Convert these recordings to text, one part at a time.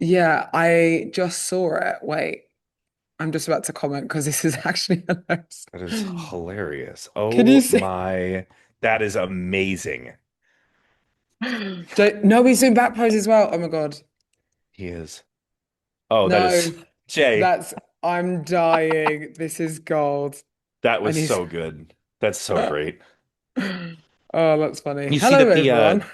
Yeah, I just saw it. Wait, I'm just about to comment because this is actually hilarious. That is hilarious. Can you Oh see? my, that is amazing. No, he's doing back pose as well. Oh my God. He is. Oh, that No, is Jay. that's, I'm dying. This is gold. That And was he's, so good. That's so oh, great. that's funny. You see Hello, that the everyone.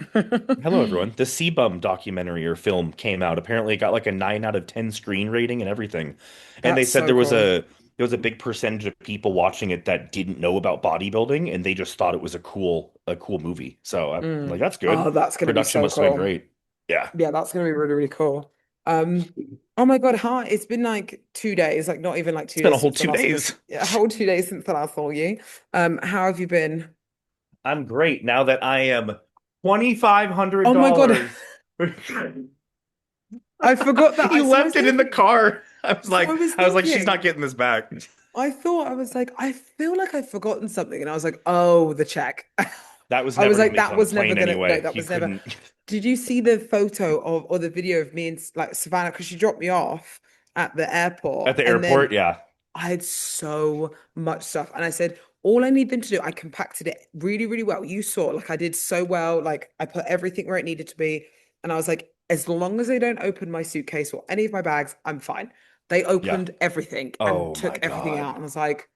hello everyone. The Sebum documentary or film came out. Apparently it got like a 9 out of 10 screen rating and everything. And they That's said so cool. there was a big percentage of people watching it that didn't know about bodybuilding and they just thought it was a cool movie. So I'm like Mm. that's good. Oh, that's going to be Production so must have been cool. great. Yeah. Yeah, that's going to be really, really cool. Um, oh my God, hi. It's been like 2 days, like not even like It's two been a days whole since the two last time days. a whole 2 days since the last saw you. How have you been? I'm great now that I am Oh my God, $2,500. I forgot that. You So I was left it in the thinking, car. so I was I was like, she's not thinking, getting this back. I was like, I feel like I've forgotten something. And I was like, oh, the check. That was I was never gonna like, make it that on the was never plane gonna, no, anyway. that You was never. couldn't. Did you see the photo of or the video of me and like Savannah? Because she dropped me off at the At airport. the And then airport, yeah. I had so much stuff. And I said, all I need them to do, I compacted it really, really well. You saw, like, I did so well. Like, I put everything where it needed to be. And I was like, as long as they don't open my suitcase or any of my bags, I'm fine. They Yeah. opened everything and Oh took my everything out. God. And I was like,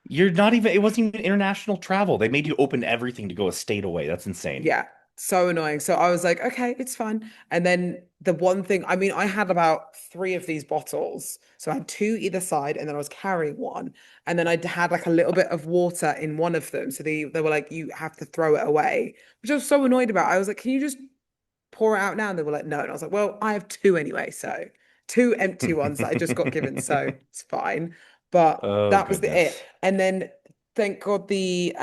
You're not even, it wasn't even international travel. They made you open everything to go a state away. That's insane. yeah, so annoying. So I was like, okay, it's fine. And then the one thing, I mean, I had about three of these bottles. So I had two either side, and then I was carrying one. And then I had like a little bit of water in one of them. So they were like, you have to throw it away, which I was so annoyed about. I was like, can you just pour it out now? And they were like, no. And I was like, well, I have two anyway. So two empty ones that I just got given. So it's fine. But Oh that was the it. goodness. And then thank God the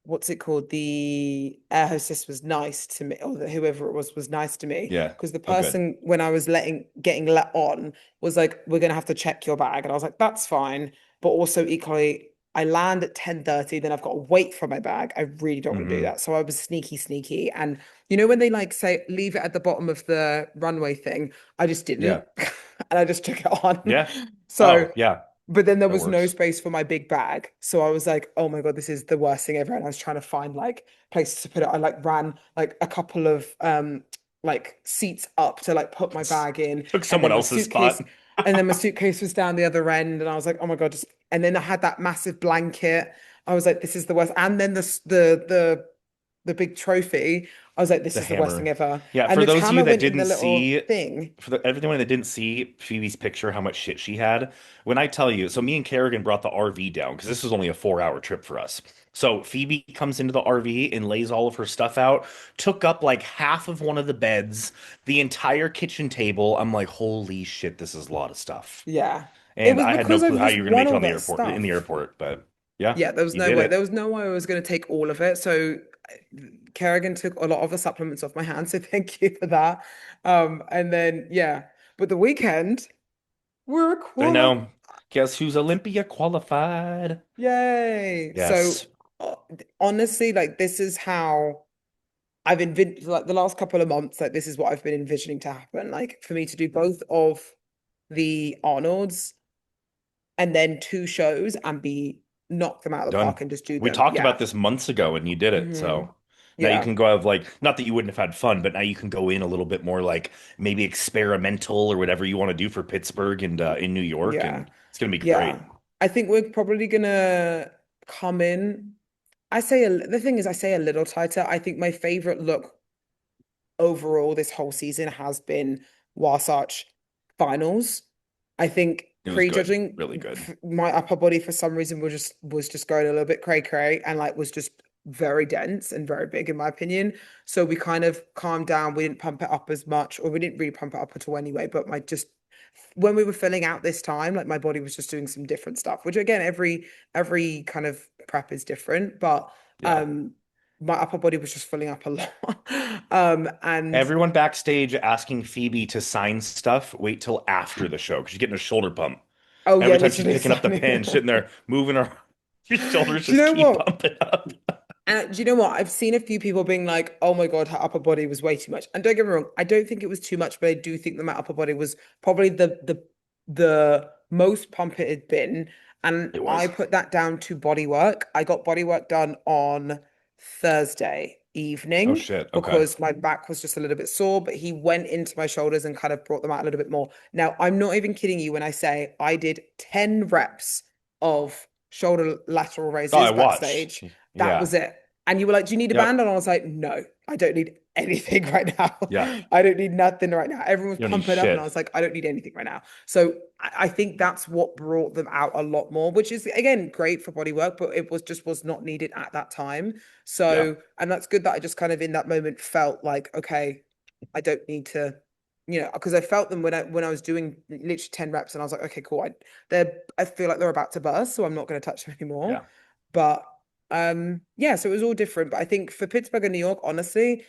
what's it called? The air hostess was nice to me, or whoever it was nice to me. Yeah. Because the Oh good. person when I was getting let on was like, we're gonna have to check your bag. And I was like, that's fine. But also equally, I land at 10:30, then I've got to wait for my bag. I really don't want to do Hmm. that. So I was sneaky, sneaky. And you know when they like say leave it at the bottom of the runway thing, I just didn't. Yeah. And I just took it on. Yeah. So Oh yeah. but then there That was no works. space for my big bag. So I was like, oh my God, this is the worst thing ever. And I was trying to find like places to put it. I like ran like a couple of like seats up to like put my bag in. Took And someone then else's spot. my suitcase was down the other end. And I was like, oh my God, just and then I had that massive blanket. I was like, this is the worst. And then the big trophy. I was like, this The is the worst thing hammer. ever. Yeah, And for the those of you camera that went in the didn't little see, thing. everyone that didn't see Phoebe's picture, how much shit she had, when I tell you, so me and Kerrigan brought the RV down because this was only a 4 hour trip for us. So Phoebe comes into the RV and lays all of her stuff out, took up like half of one of the beds, the entire kitchen table. I'm like, holy shit, this is a lot of stuff. Yeah. It And was I had no because clue I've how just you were gonna won make it all on the that airport, in the stuff. airport, but yeah, Yeah, there was you no did way. it. There was no way I was going to take all of it. So Kerrigan took a lot of the supplements off my hands. So thank you for that. And then yeah, but the weekend we're a I quali. know. Guess who's Olympia qualified? Yay. So Yes. uh, honestly, like this is how I've envisioned like the last couple of months, like this is what I've been envisioning to happen. Like for me to do both of the Arnolds and then two shows and be knock them out of the Done. park and just do We them. talked Yeah. about this months ago and you did it. Hmm. So now you Yeah. can go have like, not that you wouldn't have had fun, but now you can go in a little bit more like maybe experimental or whatever you want to do for Pittsburgh and in New York. Yeah. And it's going to be great. Yeah. I think we're probably gonna come in. The thing is, I say a little tighter. I think my favorite look overall this whole season has been Wasatch finals. I think It was good. pre-judging Really good. my upper body for some reason was just going a little bit cray cray and like was just very dense and very big in my opinion. So we kind of calmed down. We didn't pump it up as much, or we didn't really pump it up at all anyway. But my just when we were filling out this time, like my body was just doing some different stuff, which again, every kind of prep is different, but Yeah. um my upper body was just filling up a lot. And Everyone backstage asking Phoebe to sign stuff, wait till after the show because she's getting a shoulder pump. oh yeah, Every time she's literally picking up the signing. pen, sitting there moving her shoulders Do you just know keep what? pumping up. And do you know what? I've seen a few people being like, "Oh my God, her upper body was way too much." And don't get me wrong, I don't think it was too much, but I do think that my upper body was probably the most pump it had been. And It I was. put that down to body work. I got body work done on Thursday Oh evening shit. Okay. because my back was just a little bit sore, but he went into my shoulders and kind of brought them out a little bit more. Now, I'm not even kidding you when I say I did 10 reps of shoulder lateral Oh, I raises watched. backstage. That Yeah. was it. And you were like, "Do you need a band?" Yep. And I was like, "No, I don't need anything right now. Yeah. I don't need nothing right now." Everyone was You don't need pumping up, and I shit. was like, "I don't need anything right now." So I think that's what brought them out a lot more, which is again great for body work, but it was not needed at that time. Yeah. So, and that's good that I just kind of in that moment felt like, okay, I don't need to, because I felt them when I was doing literally 10 reps, and I was like, okay, cool. I feel like they're about to burst, so I'm not going to touch them anymore. Yeah. But yeah, so it was all different. But I think for Pittsburgh and New York, honestly,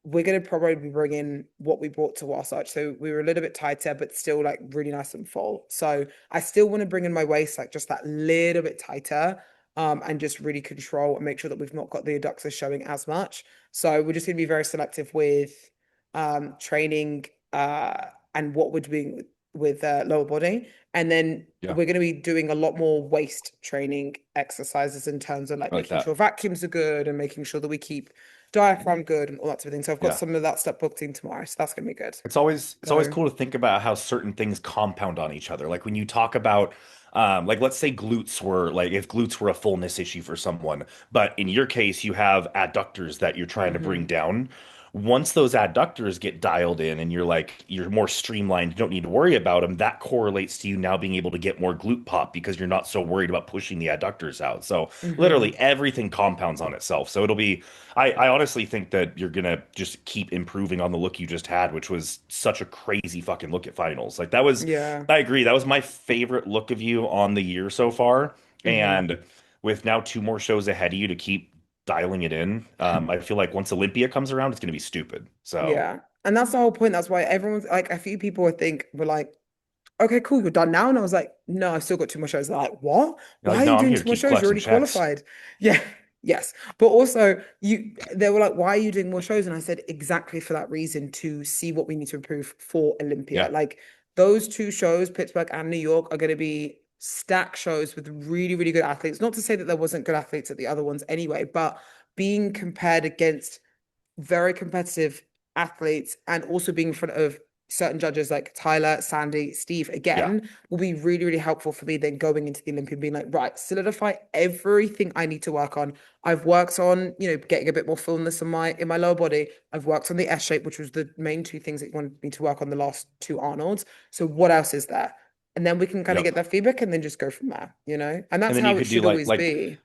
we're going to probably bring in what we brought to Wasatch. So we were a little bit tighter, but still like really nice and full. So I still want to bring in my waist like just that little bit tighter, and just really control and make sure that we've not got the adductors showing as much. So we're just going to be very selective with training and what we're doing with lower body. And then Yeah. we're going to be doing a lot more waist training exercises in terms of like I like making sure that. vacuums are good and making sure that we keep diaphragm good and all that sort of thing. So I've got Yeah. some of that stuff booked in tomorrow. So that's gonna be good. It's always So cool to think about how certain things compound on each other. Like when you talk about like let's say glutes were like if glutes were a fullness issue for someone, but in your case you have adductors that you're trying to bring mhm, down. Once those adductors get dialed in and you're more streamlined, you don't need to worry about them, that correlates to you now being able to get more glute pop because you're not so worried about pushing the adductors out. So mhm. literally everything compounds on itself. So it'll be I honestly think that you're gonna just keep improving on the look you just had, which was such a crazy fucking look at finals. Like that was, Yeah. I agree, that was my favorite look of you on the year so far. Mhm. And with now two more shows ahead of you to keep dialing it in, I feel like once Olympia comes around, it's gonna be stupid. So Yeah. And that's the whole point. That's why everyone's like a few people I think were like, "Okay, cool, you're done now." And I was like, "No, I've still got two more shows." They're like, "What? you're Why like, are you no, I'm doing here two to more keep shows? You're collecting already checks. qualified." Yeah. Yes. But also they were like, "Why are you doing more shows?" And I said, exactly for that reason, to see what we need to improve for Olympia. Yeah, Like those two shows, Pittsburgh and New York, are going to be stack shows with really, really good athletes. Not to say that there wasn't good athletes at the other ones anyway, but being compared against very competitive athletes and also being in front of certain judges like Tyler, Sandy, Steve yeah, again will be really, really helpful for me then going into the Olympian being like, right, solidify everything I need to work on. I've worked on, getting a bit more fullness in my lower body. I've worked on the S shape, which was the main two things that you wanted me to work on the last two Arnolds. So what else is there? And then we can kind of yep. get that feedback and then just go from there. And And that's then you how it could do should like always like be.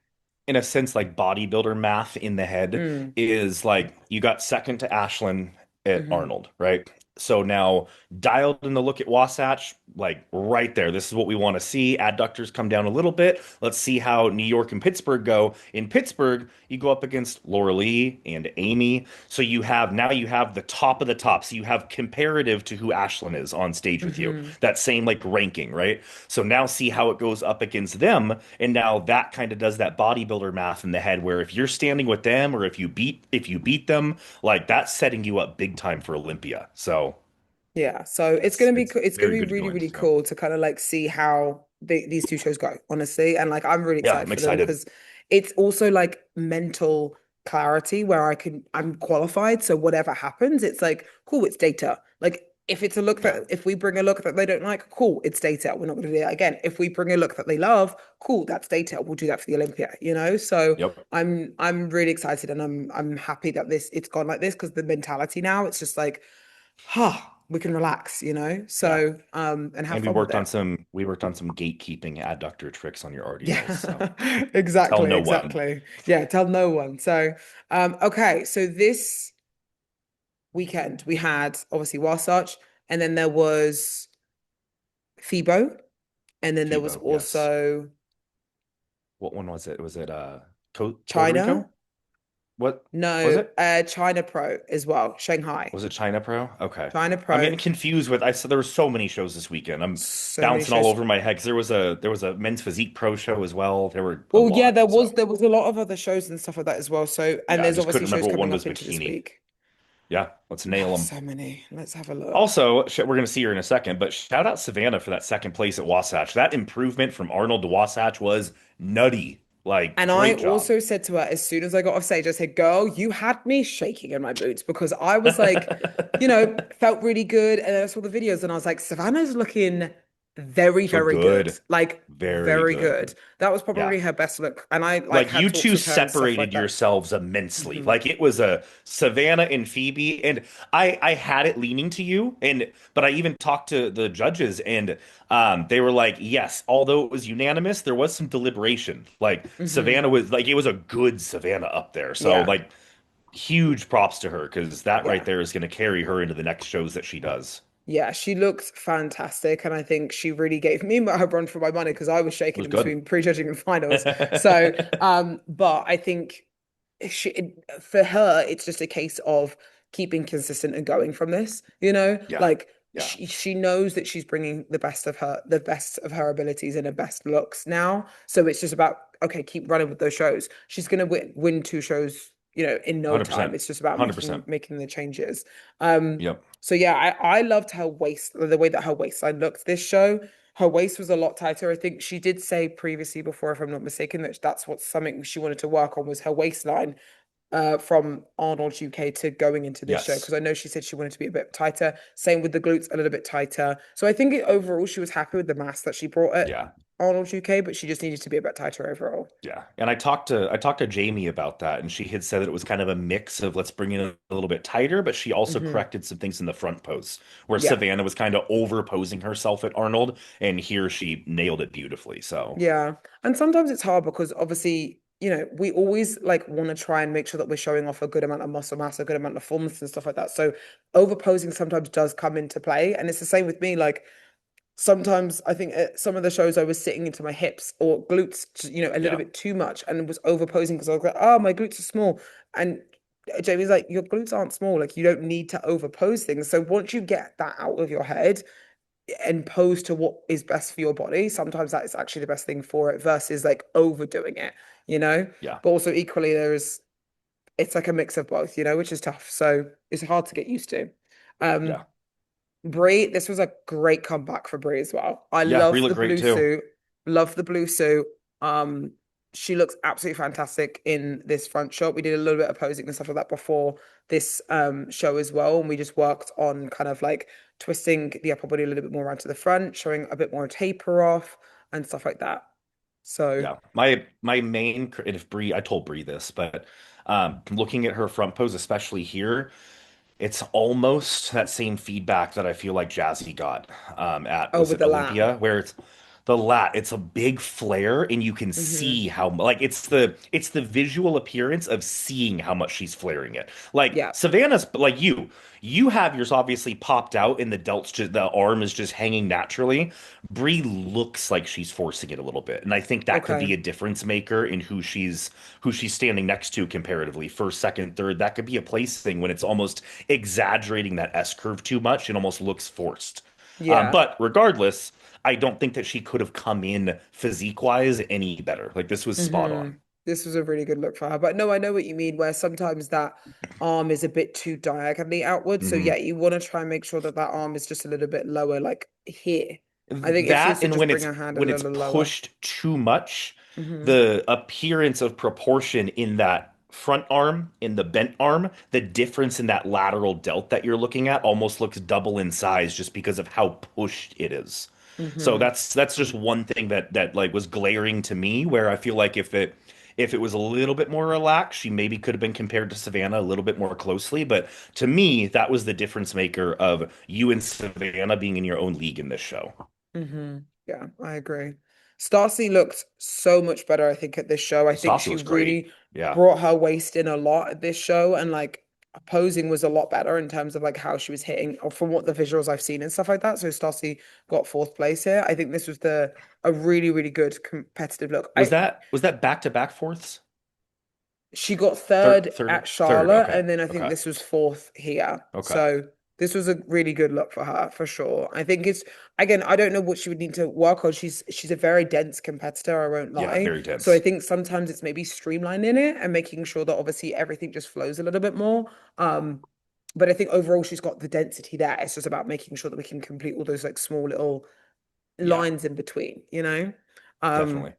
in a sense, like bodybuilder math in the head Mm, is like you got second to Ashlyn at hmm Arnold, right? So now dialed in the look at Wasatch, like right there. This is what we want to see. Adductors come down a little bit. Let's see how New York and Pittsburgh go. In Pittsburgh, you go up against Laura Lee and Amy. So you have the top of the top. So you have comparative to who Ashlyn is on stage with you. hmm That same like ranking, right? So now see how it goes up against them. And now that kind of does that bodybuilder math in the head where if you're standing with them or if you beat them, like that's setting you up big time for Olympia. So Yeah, so it's it's gonna be it's it's gonna very be good to really go into. really So cool to kind of like see how these two shows go, honestly, and like I'm really yeah, excited I'm for them excited. because it's also like mental clarity where I'm qualified, so whatever happens, it's like cool, it's data. Like Yeah. if we bring a look that they don't like, cool, it's data. We're not gonna do that again. If we bring a look that they love, cool, that's data. We'll do that for the Olympia. So Yep. I'm really excited and I'm happy that this it's gone like this because the mentality now it's just like we can relax. Yeah. So, and have And we fun with worked on it. some gatekeeping adductor tricks on your RDLs. So Yeah, tell exactly, no one. exactly. Yeah, tell no one. So, okay, so this weekend we had obviously Wasatch, and then there was FIBO, and then there was FIBO, yes. also What one was it? Was it Puerto China. Rico? What was No, it? China Pro as well, Shanghai. Was it China Pro? Okay. China I'm Pro, getting confused with I said there were so many shows this weekend. I'm so many bouncing all shows. over my head 'cause there was a men's physique pro show as well. There were a Well, yeah, lot. So there was a lot of other shows and stuff like that as well. So, and yeah, I there's just couldn't obviously shows remember what one coming was up into this Bikini. week. Yeah, let's nail them. So many. Let's have a look. Also, we're going to see her in a second, but shout out Savannah for that second place at Wasatch. That improvement from Arnold to Wasatch was nutty. Like, And I great job. also said to her as soon as I got off stage, I said, "Girl, you had me shaking in my boots because I was like, felt really good." And then I saw the videos and I was like, Savannah's looking very, She looked very good. good. Like, Very very good. good. That was Yeah. probably her best look. And I like Like had you talks two with her and stuff like separated that. yourselves immensely. Hmm. Like it was a Savannah and Phoebe, and I had it leaning to you, and but I even talked to the judges, and they were like, yes, although it was unanimous, there was some deliberation. Like Hmm. Savannah was like it was a good Savannah up there. So Yeah. like huge props to her because that right Yeah. there is going to carry her into the next shows that she does. Yeah, she looks fantastic, and I think she really gave me a run for my money because I was It shaking was in good. between prejudging and finals. So, but I think for her, it's just a case of keeping consistent and going from this. Yeah. Like Yeah. she knows that she's bringing the best of her abilities and her best looks now. So it's just about okay, keep running with those shows. She's gonna win two shows, in no time. 100%. It's just about making 100%. making the changes. Um, Yep. so yeah, I loved her waist, the way that her waistline looked this show. Her waist was a lot tighter. I think she did say previously before, if I'm not mistaken, that that's what something she wanted to work on was her waistline from Arnold UK to going into this show. Yes. Because I know she said she wanted to be a bit tighter. Same with the glutes, a little bit tighter. So I think overall she was happy with the mass that she brought at Yeah. Arnold UK, but she just needed to be a bit tighter overall. Yeah. And I talked to Jamie about that and she had said that it was kind of a mix of let's bring it a little bit tighter, but she also Hmm. corrected some things in the front pose where Yeah. Savannah was kind of over posing herself at Arnold and here she nailed it beautifully. So, Yeah. And sometimes it's hard because obviously, we always like want to try and make sure that we're showing off a good amount of muscle mass, a good amount of fullness and stuff like that. So overposing sometimes does come into play. And it's the same with me. Like sometimes I think at some of the shows I was sitting into my hips or glutes, a little yeah. bit too much and was overposing because I was like, oh, my glutes are small. And Jamie's like, your glutes aren't small. Like you don't need to overpose things. So once you get that out of your head, and pose to what is best for your body, sometimes that is actually the best thing for it versus like overdoing it, you know? Yeah. But also equally it's like a mix of both, which is tough. So it's hard to get used to. Um, Yeah. Brie, this was a great comeback for Brie as well. I Yeah. Brie love looked the great blue too. suit. Love the blue suit. Um, she looks absolutely fantastic in this front shot. We did a little bit of posing and stuff like that before this show as well. And we just worked on kind of like twisting the upper body a little bit more around to the front, showing a bit more taper off and stuff like that. So, Yeah. My main and if Brie I told Brie this, but looking at her front pose, especially here, it's almost that same feedback that I feel like Jazzy got at oh, was with it the lat. Olympia, where it's the lat, it's a big flare, and you can Hmm. see how like it's the visual appearance of seeing how much she's flaring it. Like Yeah. Savannah's like you have yours obviously popped out, and the delts just the arm is just hanging naturally. Brie looks like she's forcing it a little bit, and I think that could Okay. be a difference maker in who she's standing next to comparatively, first, second, third. That could be a place thing when it's almost exaggerating that S curve too much and almost looks forced. Yeah. But regardless, I don't think that she could have come in physique wise any better. Like this was spot Hmm. on. This was a really good look for her. But no, I know what you mean, where sometimes that arm is a bit too diagonally outward. So yeah, Hmm. you want to try and make sure that that arm is just a little bit lower, like here. I think if she was That to and just bring her hand a when it's little lower. pushed too much, Hmm. the appearance of proportion in that front arm, in the bent arm, the difference in that lateral delt that you're looking at almost looks double in size just because of how pushed it is. So Hmm. that's just one thing that like was glaring to me where I feel like if it was a little bit more relaxed, she maybe could have been compared to Savannah a little bit more closely. But to me, that was the difference maker of you and Savannah being in your own league in this show. Hmm. Yeah, I agree. Stacy looked so much better, I think, at this show. I think Stassi she looks great. really Yeah. brought her waist in a lot at this show, and like posing was a lot better in terms of like how she was hitting, or from what the visuals I've seen and stuff like that. So Stacy got fourth place here. I think this was a really, really good competitive look. Was that back to back fourths? she got Third, third third, at third. Charlotte, Okay. and then I think Okay. this was fourth here. Okay. So this was a really good look for her, for sure. I think it's again, I don't know what she would need to work on. She's a very dense competitor, I won't Yeah, lie. very So I dense. think sometimes it's maybe streamlining it and making sure that obviously everything just flows a little bit more. Um, but I think overall she's got the density there. It's just about making sure that we can complete all those like small little Yeah, lines in between, you know? Um, definitely.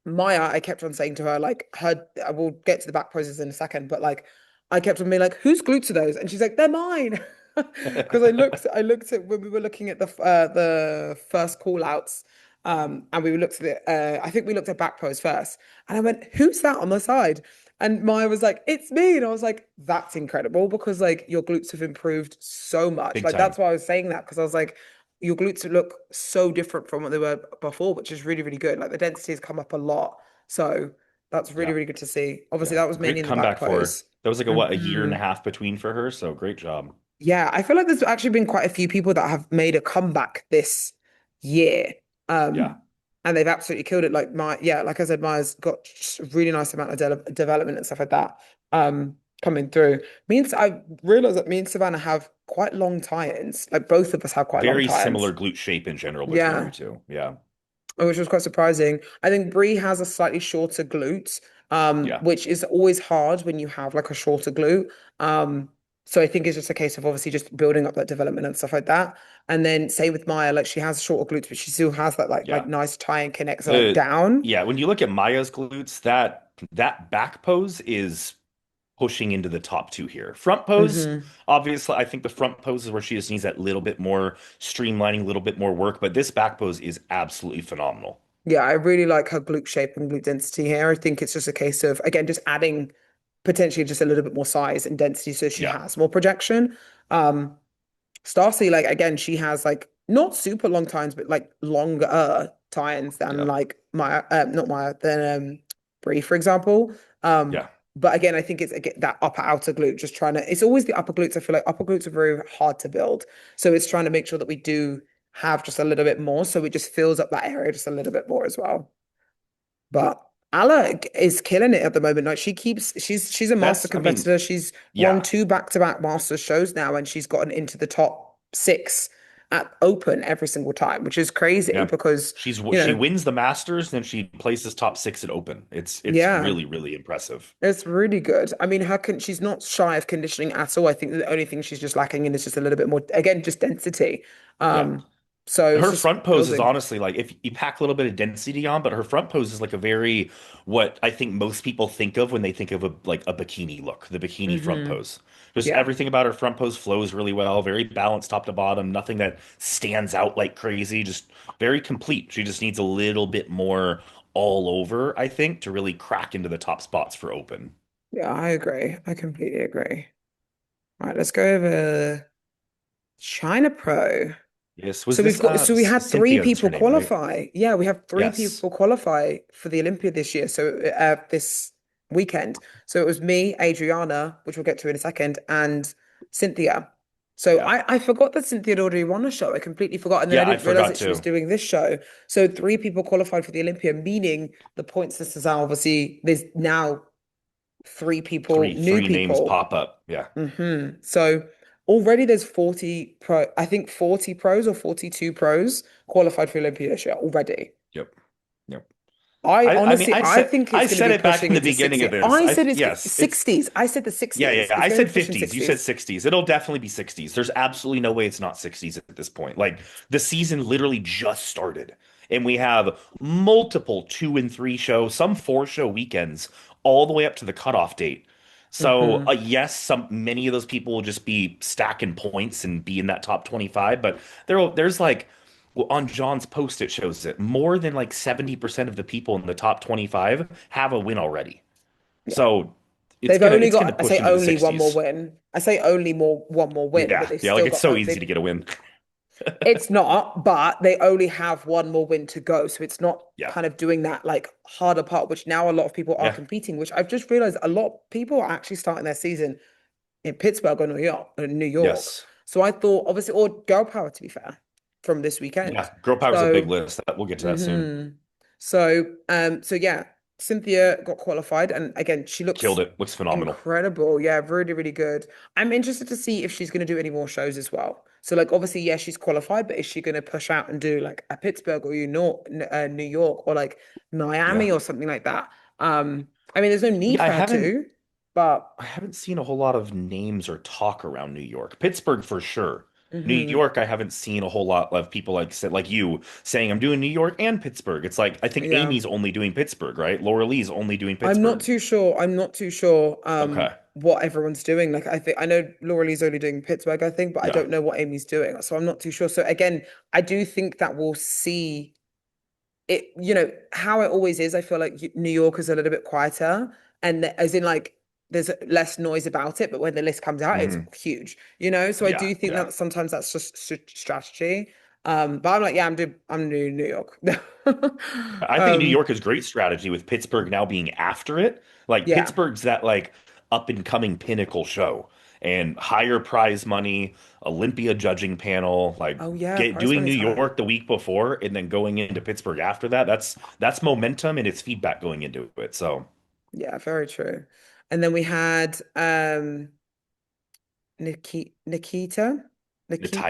Maya, I kept on saying to her, like, her, I will get to the back poses in a second, but like, I kept on being like, whose glutes are those? And she's like, they're mine. Because I looked at when we were looking at the first call outs, and we looked at it, I think we looked at back pose first, and I went, who's that on the side? And Maya was like, it's me. And I was like, that's incredible because like your glutes have improved so much. Big Like, that's time. why I was saying that because I was like, your glutes look so different from what they were before, which is really, really good. Like the density has come up a lot. So that's really, Yeah. really good to see. Obviously, Yeah. that was mainly Great in the back comeback for her. pose. That was like a what, a year and Hmm. a half between for her. So great job. Yeah, I feel like there's actually been quite a few people that have made a comeback this year. Yeah. Um, and they've absolutely killed it. Like yeah, like I said, Maya's got a really nice amount of development and stuff like that coming through. I realized that me and Savannah have quite long tie-ins. Like both of us have quite long Very tie-ins. similar glute shape in general between you Yeah. two. Yeah. Which was quite surprising. I think Brie has a slightly shorter glute, Yeah. which is always hard when you have like a shorter glute. So I think it's just a case of obviously just building up that development and stuff like that. And then same with Maya, like she has shorter glutes, but she still has that like Yeah. nice tie and connects like Uh, down. yeah. When you look at Maya's glutes, that back pose is pushing into the top two here. Front pose, Hmm. obviously, I think the front pose is where she just needs that little bit more streamlining, a little bit more work, but this back pose is absolutely phenomenal. Yeah, I really like her glute shape and glute density here. I think it's just a case of again just adding potentially just a little bit more size and density so she Yeah. has more projection. Um, Starsea, like again, she has like not super long tines, but like longer tines than Yeah. like Maya, not Maya, than Brie, for example. Um, Yeah. but again, I think it's again, that upper outer glute, just trying to. It's always the upper glutes. I feel like upper glutes are very hard to build, so it's trying to make sure that we do have just a little bit more, so it just fills up that area just a little bit more as well. But Alec is killing it at the moment. Like she's a master I mean, competitor. She's won yeah. two back-to-back master shows now, and she's gotten into the top six at Open every single time, which is crazy Yeah. because, She wins the Masters, then she places top six at Open. It's yeah, really, really impressive. it's really good. I mean, she's not shy of conditioning at all. I think the only thing she's just lacking in is just a little bit more, again, just density. Yeah. Um, so it's Her just front pose is building. honestly like if you pack a little bit of density on, but her front pose is like a very what I think most people think of when they think of a bikini look, the bikini front Hmm. pose. Just Yeah. everything about her front pose flows really well, very balanced top to bottom, nothing that stands out like crazy, just very complete. She just needs a little bit more all over, I think, to really crack into the top spots for open. Yeah, I agree. I completely agree. All right, let's go over China Pro. Yes, was So we've this got so we had three Cynthia's her people name, right? qualify. Yeah, we have three Yes. people qualify for the Olympia this year. So this weekend. So it was me, Adriana, which we'll get to in a second, and Cynthia. So Yeah. I forgot that Cynthia had already won a show. I completely forgot. And then I Yeah, I didn't realize forgot that she was to. doing this show. So three people qualified for the Olympia, meaning the point system are obviously there's now three people, new Three names people. pop up. Yeah. So already there's 40 pro, I think 40 pros or 42 pros qualified for Olympia this year already. Yep. Yep. I I mean honestly, I think I it's going to said be it back pushing in the into beginning 60. of this. I I said it's yes, it's 60s. I said the yeah, 60s. yeah. It's I going to said be pushing 50s. You said 60s. 60s. It'll definitely be 60s. There's absolutely no way it's not 60s at this point. Like the season literally just started. And we have multiple 2 and 3 shows, some 4 show weekends, all the way up to the cutoff date. So, Hmm. yes, many of those people will just be stacking points and be in that top 25, but there's like well, on John's post, it shows it more than like 70% of the people in the top 25 have a win already. Yeah. So They've only it's gonna got, I push say into the only one more 60s. win. I say only one more win, but Yeah, they've yeah, like still it's got, so easy to they get a win. it's not, but they only have one more win to go. So it's not Yeah, kind of doing that like harder part, which now a lot of people are yeah, competing, which I've just realized a lot of people are actually starting their season in Pittsburgh or New York, New York. yes, So I thought, obviously, or Girl Power, to be fair, from this weekend. yeah. Girl power's a big So, list. We'll get to that soon. mhm. So yeah. Cynthia got qualified, and again, she Killed looks it. Looks phenomenal. incredible. Yeah, really, really good. I'm interested to see if she's going to do any more shows as well. So, like, obviously, yeah, she's qualified, but is she going to push out and do like a Pittsburgh or New York or like Yeah. Miami or something like that? I mean, there's no need Yeah, for her to, but I haven't seen a whole lot of names or talk around New York. Pittsburgh for sure. New mhm, York, I haven't seen a whole lot of people like said like you saying I'm doing New York and Pittsburgh. It's like I think yeah. Amy's only doing Pittsburgh, right? Laura Lee's only doing I'm not Pittsburgh. too sure. I'm not too sure Okay. what everyone's doing. Like I think I know Laura Lee's only doing Pittsburgh, I think, but I Yeah. don't know what Amy's doing. So I'm not too sure. So again, I do think that we'll see it, how it always is. I feel like New York is a little bit quieter and as in like there's less noise about it, but when the list comes out, it's Hmm. huge, so I Yeah. do think Yeah. that sometimes that's just strategy. But I'm like, yeah, I'm doing New York. I think New Um, York is great strategy with Pittsburgh now being after it. Like yeah. Pittsburgh's that like up and coming pinnacle show and higher prize money, Olympia judging panel, like Oh yeah, get prize doing New money's high. York the week before and then going into Pittsburgh after that. That's momentum and it's feedback going into it. So Yeah, very true. And then we had Natalia.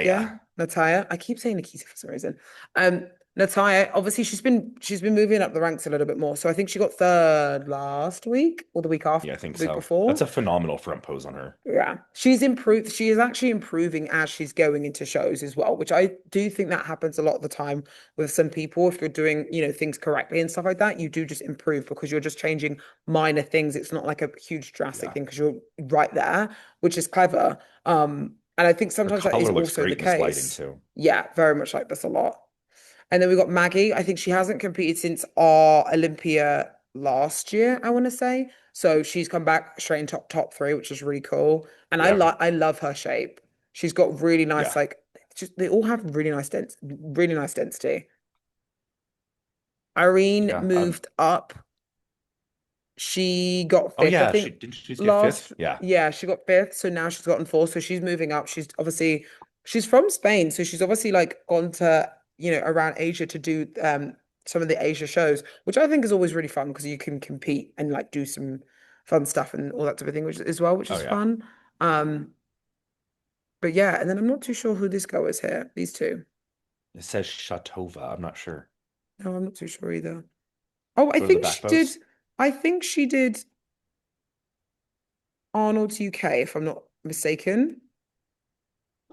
Yeah, Natalia. I keep saying Nikita for some reason. Um, Natalia, obviously she's been moving up the ranks a little bit more. So I think she got third last week or the week after, Yeah, I think the week so. That's before. a phenomenal front pose on her. Yeah, she's improved. She is actually improving as she's going into shows as well, which I do think that happens a lot of the time with some people. If you're doing, things correctly and stuff like that, you do just improve because you're just changing minor things. It's not like a huge drastic Yeah. thing because you're right there, which is clever. And I think Her sometimes that is color looks also the great in this lighting case. too. Yeah, very much like this a lot. And then we got Maggie. I think she hasn't competed since our Olympia last year, I want to say. So she's come back straight in top three, which is really cool. And I Yeah. like I love her shape. She's got really nice, Yeah. like just they all have really nice density. Irene Yeah. moved up. She got Oh fifth, I yeah, she think didn't she just get last. fifth? Yeah. Yeah, she got fifth. So now she's gotten fourth. So she's moving up. She's from Spain. So she's obviously like gone to, around Asia to do some of the Asia shows, which I think is always really fun because you can compete and like do some fun stuff and all that type of thing, which as well, which Oh is yeah. fun. Um, but yeah, and then I'm not too sure who this girl is here. These two. It says Shatova. I'm not sure. No, I'm not too sure either. Oh, I Go to the think back she did. post. I think she did Arnold's UK, if I'm not mistaken.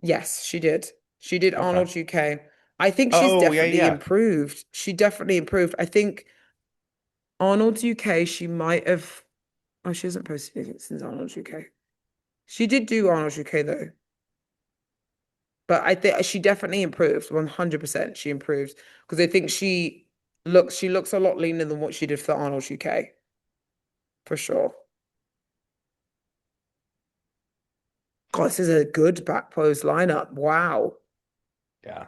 Yes, she did. She did Okay. Arnold's UK. I think she's Oh yeah, definitely yeah. improved. She definitely improved. I think Arnold's UK, she might have. Oh, she hasn't posted anything since Arnold's UK. She did do Arnold's UK though, but I think she definitely improved. 100% she improved because I think she looks a lot leaner than what she did for Arnold's UK for sure. God, this is a good back pose lineup. Wow. Yeah.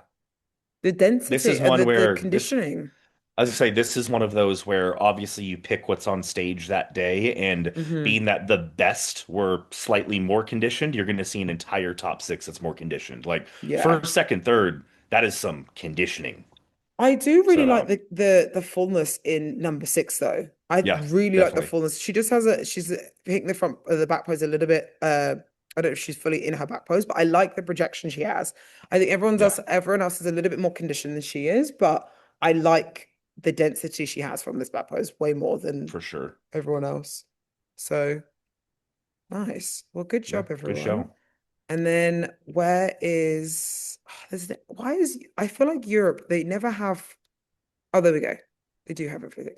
The This density, is one the where this conditioning. as I say, this is one of those where obviously you pick what's on stage that day, and Hmm. being that the best were slightly more conditioned, you're going to see an entire top six that's more conditioned. Like Yeah. first, second, third, that is some conditioning. I do really like So the fullness in number six though. I yeah, really like the definitely. fullness. She's hitting the back pose a little bit. I don't know if she's fully in her back pose, but I like the projection she has. I think Yeah, everyone else is a little bit more conditioned than she is, but I like the density she has from this back pose way more than for sure. everyone else. So nice. Well, good Yeah, job, good everyone. show. And then where is why is I feel like Europe, they never have. Oh, there we go. They do have everything.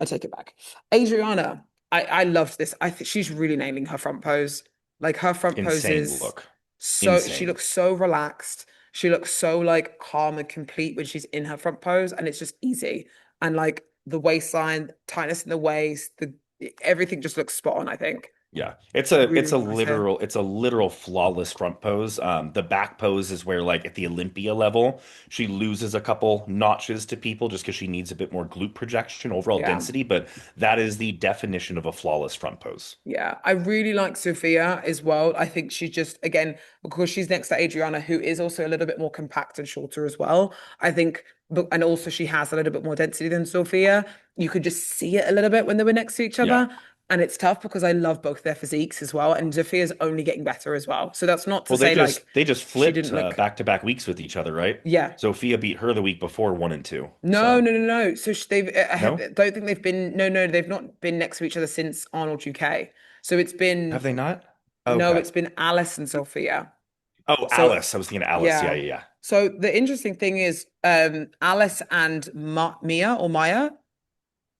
I take it back. Adriana, I loved this. I think she's really nailing her front pose. Like her front pose Insane is look. she Insane. looks so relaxed. She looks so like calm and complete when she's in her front pose, and it's just easy. And like the waistline, tightness in the waist, the everything just looks spot on, I think. Yeah. Really, really nice hair. It's a literal flawless front pose. The back pose is where like at the Olympia level, she loses a couple notches to people just because she needs a bit more glute projection, overall Yeah. density, but that is the definition of a flawless front pose. Yeah, I really like Sophia as well. I think she's just, again, because she's next to Adriana, who is also a little bit more compact and shorter as well. I think, but and also she has a little bit more density than Sophia. You could just see it a little bit when they were next to each Yeah. other. And it's tough because I love both their physiques as well. And Sophia's only getting better as well. So that's not to Well, say like they just she flipped didn't look, back-to-back weeks with each other, right? yeah. Sophia beat her the week before 1 and 2. No, So no, no, no. So they've, I no, don't think they've been, no, no, they've not been next to each other since Arnold UK. So it's have been, they not? no, Okay. it's been Alice and Sophia. Oh, So Alice. I was thinking of Alice. Yeah, yeah. yeah, So the interesting thing is, Alice and Mia or Maya,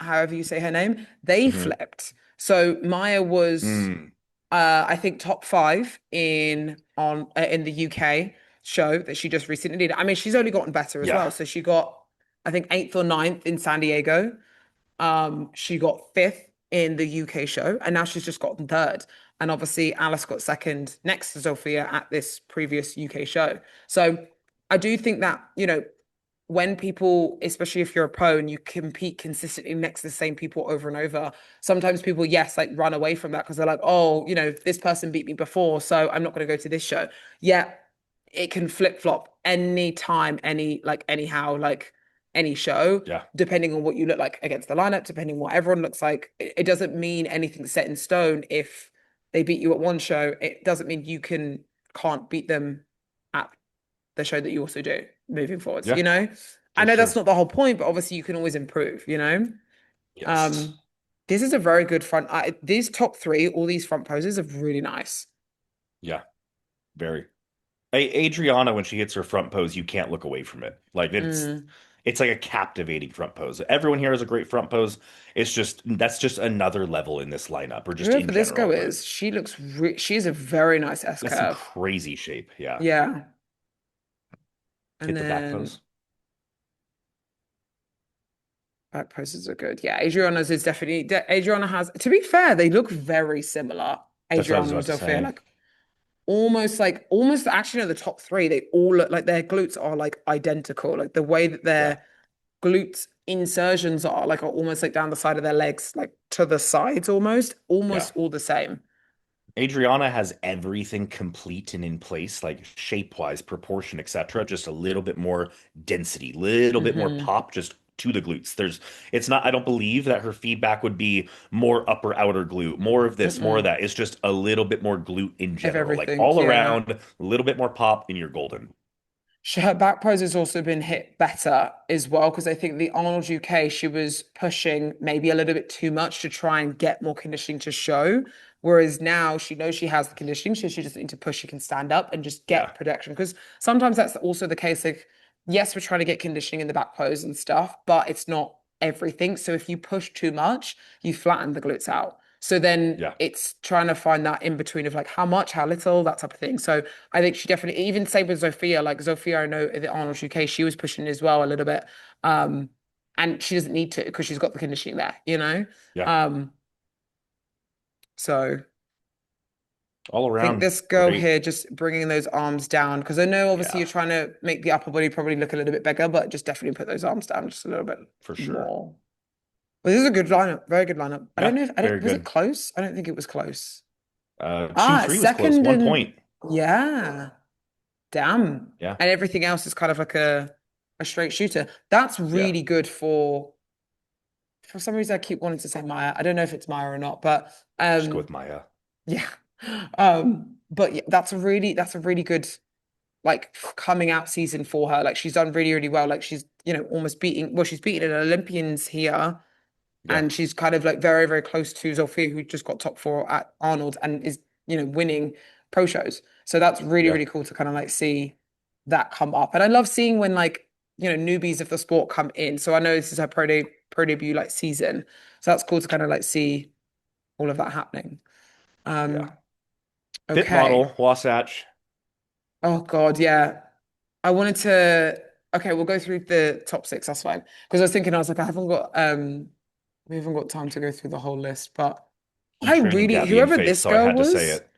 however you say her name, they yeah. Hmm. flipped. So Maya was, Mm, I think, top five in the UK show that she just recently did. I mean, she's only gotten better as yeah, well. So she got, I think, eighth or ninth in San Diego. She got fifth in the UK show, and now she's just gotten third. And obviously, Alice got second next to Sophia at this previous UK show. So I do think that, when people, especially if you're a pro and you compete consistently next to the same people over and over, sometimes people, yes, like run away from that because they're like, oh, this person beat me before, so I'm not going to go to this show. Yeah, it can flip flop any time, anyhow, like any show, yeah, depending on what you look like against the lineup, depending on what everyone looks like. It doesn't mean anything set in stone. If they beat you at one show, it doesn't mean you can't beat them at the show that you also do moving forwards, yeah, I for know that's sure. not the whole point, but obviously you can always improve. Yes. Um, this is a very good front. These top three, all these front poses are really nice. Yeah, very. Adriana, when she hits her front pose, you can't look away from it. Like Mm. it's like a captivating front pose. Everyone here has a great front pose. It's just that's just another level in this lineup, or just in Whoever this girl general. But is, she's a very nice S that's some curve. crazy shape. Yeah. Yeah. And Hit the back then pose. back poses are good. Yeah, Adriana's is definitely Adriana has, to be fair, they look very similar. That's what I was Adriana and about to Sophia, say. like almost actually no, the top three, they all look like their glutes are like identical. Like the way that Yeah. their glute insertions are almost like down the side of their legs, like to the sides Yeah. almost all the same. Adriana has everything complete and in place, like shape-wise, proportion, etc. Just a little bit more density, little bit more Hmm. pop just to the glutes. It's not, I don't believe that her feedback would be more upper outer glute, more of this, more of Mm-mm. that. It's just a little bit more glute in Of general, like everything, all yeah. around, a little bit more pop and you're golden. Her back pose has also been hit better as well because I think the Arnold UK, she was pushing maybe a little bit too much to try and get more conditioning to show. Whereas now she knows she has the conditioning, so she doesn't need to push, she can stand up and just Yeah. get production. Because sometimes that's also the case. Like, yes, we're trying to get conditioning in the back pose and stuff, but it's not everything. So if you push too much, you flatten the glutes out. So then Yeah. it's trying to find that in between of like how much, how little, that type of thing. So I think she definitely, even same with Zofia, like Zofia, I know at the Arnold UK, she was pushing as well a little bit. Um, and she doesn't need to because she's got the conditioning there. Yeah. Um, so All I think around this girl great. here just bringing those arms down because I know obviously Yeah, you're trying to make the upper body probably look a little bit bigger, but just definitely put those arms down just a little bit for sure. more. But this is a good lineup, very good lineup. I don't Yeah, know if I very don't was it good. close? I don't think it was close. Two, Ah, three was close. second One and point. yeah. Damn. Yeah, And everything else is kind of like a straight shooter. That's yeah. really good for some reason I keep wanting to say Maya. I don't know if it's Maya or not, but Just go with Maya. yeah. But yeah, that's a really good like coming out season for her. Like she's done really, really well. Like she's, almost she's beaten an Olympians here Yeah, and she's kind of like very, very close to Zofia, who just got top four at Arnold and is, winning pro shows. So that's really, yeah, really cool to kind of like see that come up. And I love seeing when like, newbies of the sport come in. So I know this is her pro debut like season. So that's cool to kind of like see all of that happening. yeah. Um, Fit okay. model, Wasatch. Oh God, yeah. I wanted to, okay, we'll go through the top six, that's fine. Because I was thinking, I was like, we haven't got time to go through the whole list, but I training really, Gabby and whoever Faith, this so I girl had to say was, it.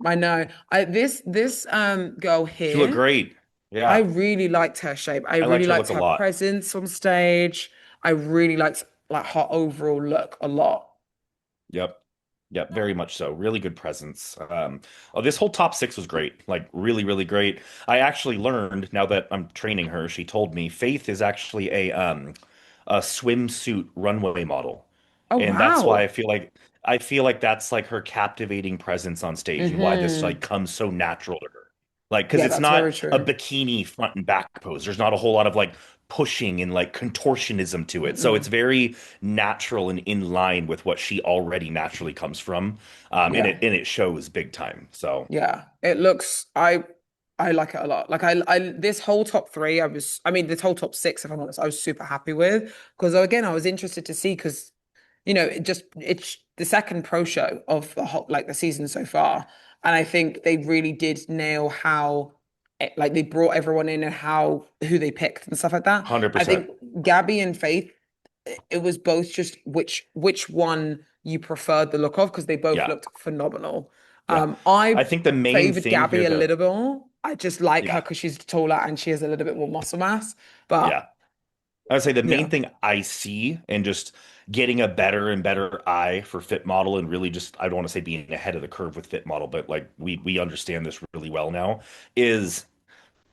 I know. This girl She looked here, great. I Yeah, really liked her shape. I I liked really her liked look a her lot. presence on stage. I really liked like her overall look a lot. Yep. Yep, very much so. Really good presence. Oh, this whole top six was great. Like really, really great. I actually learned now that I'm training her, she told me Faith is actually a swimsuit runway model. Oh And that's why wow. I feel like that's like her captivating presence on stage and why this like Hmm. comes so natural to her. Like, because Yeah, it's that's very not a true. bikini front and back pose. There's not a whole lot of like pushing and like contortionism to it. So it's Mm-mm. very natural and in line with what she already naturally comes from. And Yeah. it shows big time. So Yeah, it looks. I like it a lot. Like I this whole top three, I mean, this whole top six, if I'm honest, I was super happy with because again, I was interested to see because it's the second pro show of the whole like the season so far, and I think they really did nail how like they brought everyone in and how who they picked and stuff like that. I 100%. think Gabby and Faith, it was both just which one you preferred the look of because they both Yeah. looked phenomenal. Yeah. I I think the main favored thing Gabby here a that, little bit more. I just like her yeah. because she's taller and she has a little bit more muscle mass. But Yeah. I would say the main yeah. thing I see and just getting a better and better eye for Fit Model and really just I don't want to say being ahead of the curve with Fit Model, but like we understand this really well now is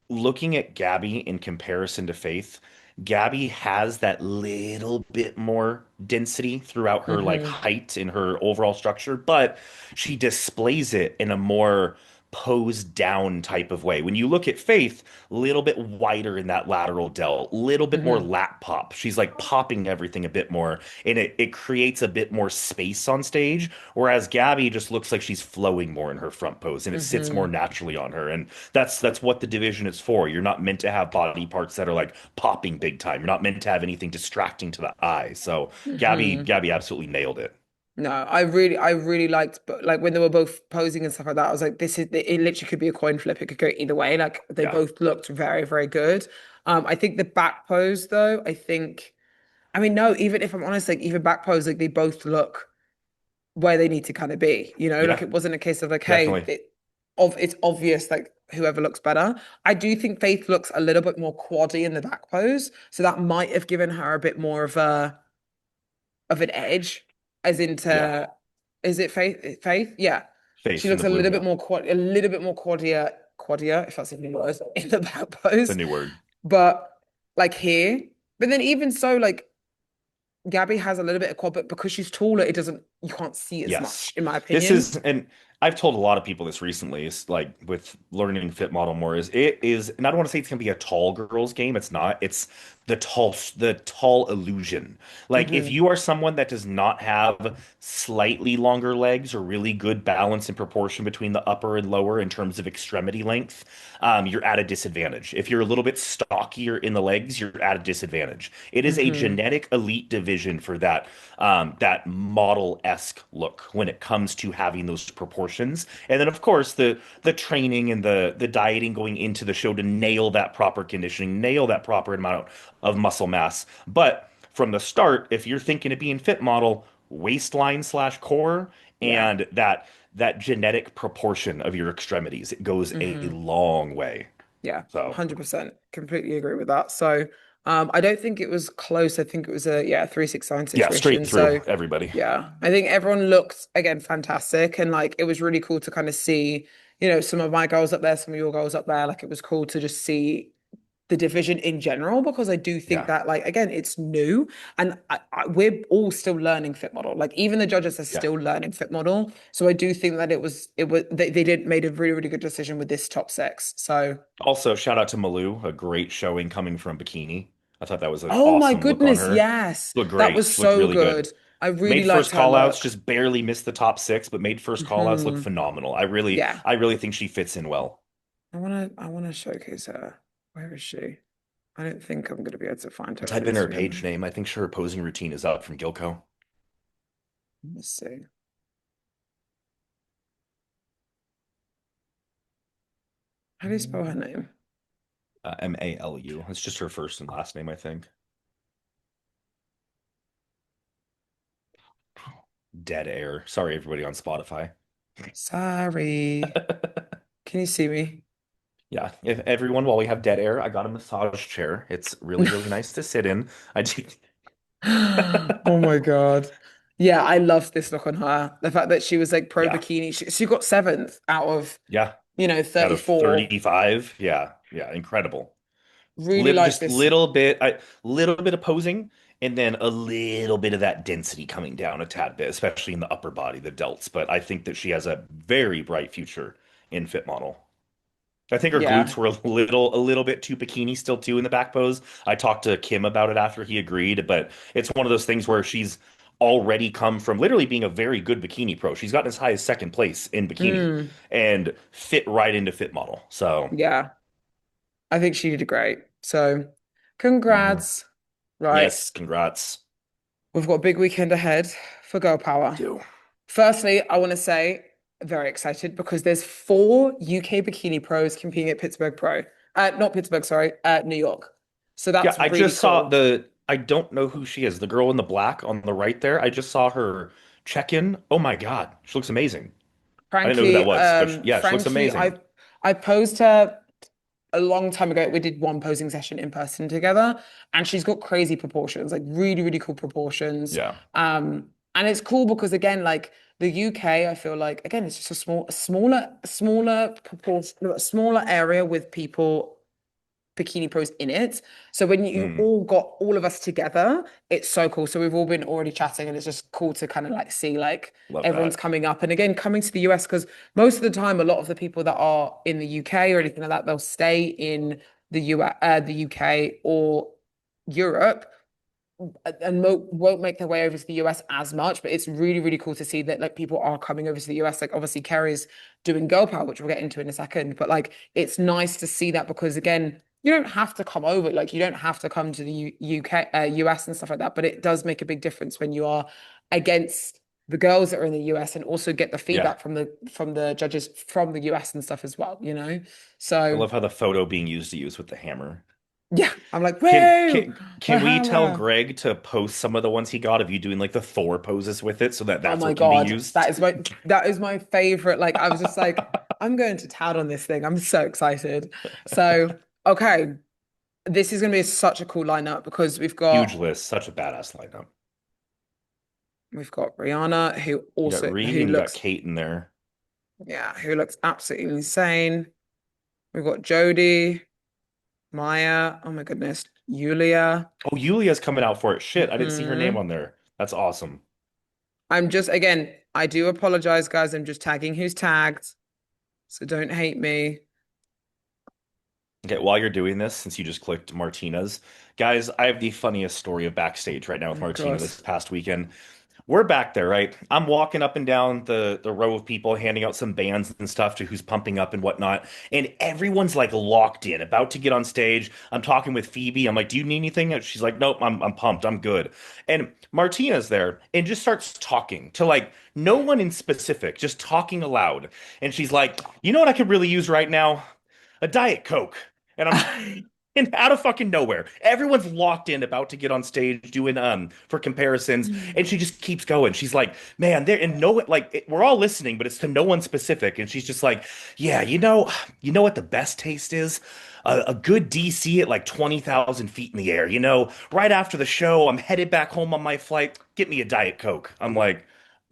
looking at Gabby in comparison to Faith. Gabby has that little bit more density throughout her like Hmm. height in her overall structure, but she displays it in a more posed down type of way. When you look at Faith, a little bit wider in that lateral delt, little bit more Hmm. lat pop. She's like popping everything a bit more, and it creates a bit more space on stage. Whereas Gabby just looks like she's flowing more in her front pose, and it sits more Hmm. naturally on her. And that's what the division is for. You're not meant to have body parts that are like popping big time. You're not meant to have anything distracting to the eye. So Hmm. Gabby absolutely nailed it. No, I really liked, but like when they were both posing and stuff like that, I was like, this is it. Literally could be a coin flip. It could go either way. Like they Yeah. both looked very, very good. I think the back pose though, I mean, no, even if I'm honest, like even back pose, like they both look where they need to kind of be. Like Yeah, it wasn't a case of like, hey, definitely. it's obvious like whoever looks better. I do think Faith looks a little bit more quaddy in the back pose, so that might have given her a bit more of an edge, as Yeah. into is it Faith? Faith? Yeah. She Faith in looks the blue. Yeah. a little bit more quaddier, if that's even a word, in the back It's a pose. new word. But like here, but then even so, like Gabby has a little bit of quad, but because she's taller, it doesn't you can't see as Yes. much, in my This opinion. is, and I've told a lot of people this recently, is like with learning fit model more is it is, and I don't want to say it's gonna be a tall girls game. It's not. It's the tall illusion. Like if Hmm. you are someone that does not have slightly longer legs or really good balance and proportion between the upper and lower in terms of extremity length, you're at a disadvantage. If you're a little bit stockier in the legs, you're at a disadvantage. It is a Hmm. genetic elite division for that model-esque look when it comes to having those proportions. And then of course the training and the dieting going into the show to nail that proper conditioning, nail that proper amount of muscle mass. But from the start, if you're thinking of being fit model, waistline slash core Yeah. and that genetic proportion of your extremities, it goes a Hmm. long way. Yeah, So 100%. Completely agree with that. So, I don't think it was close. I think it was a 3-6-9 yeah, straight situation. through So, everybody. yeah, I think everyone looked again fantastic, and like it was really cool to kind of see, some of my girls up there, some of your girls up there. Like it was cool to just see the division in general because I do think Yeah. that like again it's new and we're all still learning fit model, like even the judges are Yeah. still learning fit model, so I do think that it was they did made a really really good decision with this top six. So Also, shout out to Malou, a great showing coming from Bikini. I thought that was an oh my awesome look on goodness, her. yes, Looked that great. was Looked so really good. good. I really Made liked first her call outs, look. just barely missed the top six, but made first call outs look Hmm. phenomenal. Yeah, I really think she fits in well. I want to showcase her. Where is she? I don't think I'm going to be able to find her on Type in her page Instagram. name. I think her posing routine is up from Gilco. Let's see, how do you spell her name? Malu. It's just her first and last name, I think. Dead air. Sorry, everybody on Spotify. Sorry. Can you see me? Yeah, if everyone, while we have dead air, I got a massage chair. It's really, really nice to sit in. I do. Oh my God. Yeah, I love this look on her. The fact that she was like pro Yeah, bikini. She got seventh out of, yeah. Out of 34. 35. Yeah, yeah, incredible. Really Little, like just this. little bit of posing, and then a little bit of that density coming down a tad bit, especially in the upper body, the delts. But I think that she has a very bright future in fit model. I think her glutes Yeah. were a little bit too bikini still too in the back pose. I talked to Kim about it after he agreed, but it's one of those things where she's already come from literally being a very good bikini pro. She's gotten as high as second place in bikini Mm, and fit right into fit model. So, yeah. I think she did great. So mhm. congrats. Right. Yes, congrats. We've got a big weekend ahead for Girl We Power. do. Firstly, I want to say very excited because there's four UK bikini pros competing at Pittsburgh Pro. Not Pittsburgh, sorry, New York. So Yeah, that's I really just saw cool. I don't know who she is. The girl in the black on the right there. I just saw her check in. Oh my God, she looks amazing. I didn't know who that Frankly, was, but yeah, she looks frankly, amazing. I posed her a long time ago. We did one posing session in person together, and she's got crazy proportions, like really, really cool proportions. Yeah. And it's cool because again, like the UK, I feel like again, it's just a smaller proportion, a smaller area with people bikini pros in it. So when you Mm, all got all of us together, it's so cool. So we've all been already chatting, and it's just cool to kind of like see like love everyone's that. coming up. And again, coming to the US because most of the time, a lot of the people that are in the UK or anything like that, they'll stay in the UK or Europe and won't make their way over to the US as much, but it's really, really cool to see that like people are coming over to the US. Like obviously Kerry's doing Girl Power, which we'll get into in a second, but like it's nice to see that because again, you don't have to come over, like you don't have to come to the UK, US and stuff like that, but it does make a big difference when you are against the girls that are in the US and also get the Yeah. feedback from the judges from the US and stuff as well. I So love how the photo being used to use with the hammer. yeah, I'm like, Can woo, can my can we tell hammer. Greg to post some of the ones he got of you doing like the Thor poses with it so that Oh that's my what can be God. That used? is my favorite. Like I was just like, I'm going to town on this thing. I'm so excited. So, okay. This is gonna be such a cool lineup because we've Huge got list, such a badass lineup. we've got Rihanna who You got also Reed who and you got looks Kate in there. who looks absolutely insane. We've got Jodie, Maya, oh my goodness, Yulia. Oh, Yulia's coming out for it. Shit, I didn't see her name Hmm on there. That's awesome. I'm just again, I do apologize, guys. I'm just tagging who's tagged, so don't hate me. Okay, while you're doing this, since you just clicked Martinez, guys, I have the funniest story of backstage right now with Oh Martina God. this past weekend. We're back there, right? I'm walking up and down the row of people, handing out some bands and stuff to who's pumping up and whatnot, and everyone's like locked in, about to get on stage. I'm talking with Phoebe. I'm like, "Do you need anything?" And she's like, "Nope, I'm pumped. I'm good." And Martina's there and just starts talking to like no one in specific, just talking aloud. And she's like, "You know what I could really use right now? A Diet Coke." And I'm and out of fucking nowhere, everyone's locked in, about to get on stage, doing for comparisons, and she just keeps going. She's like, "Man, there and no like we're all listening, but it's to no one specific." And she's just like, "Yeah, you know what the best taste is? A good DC at like 20,000 feet in the air. Right after the show, I'm headed back home on my flight. Get me a Diet Coke." I'm like,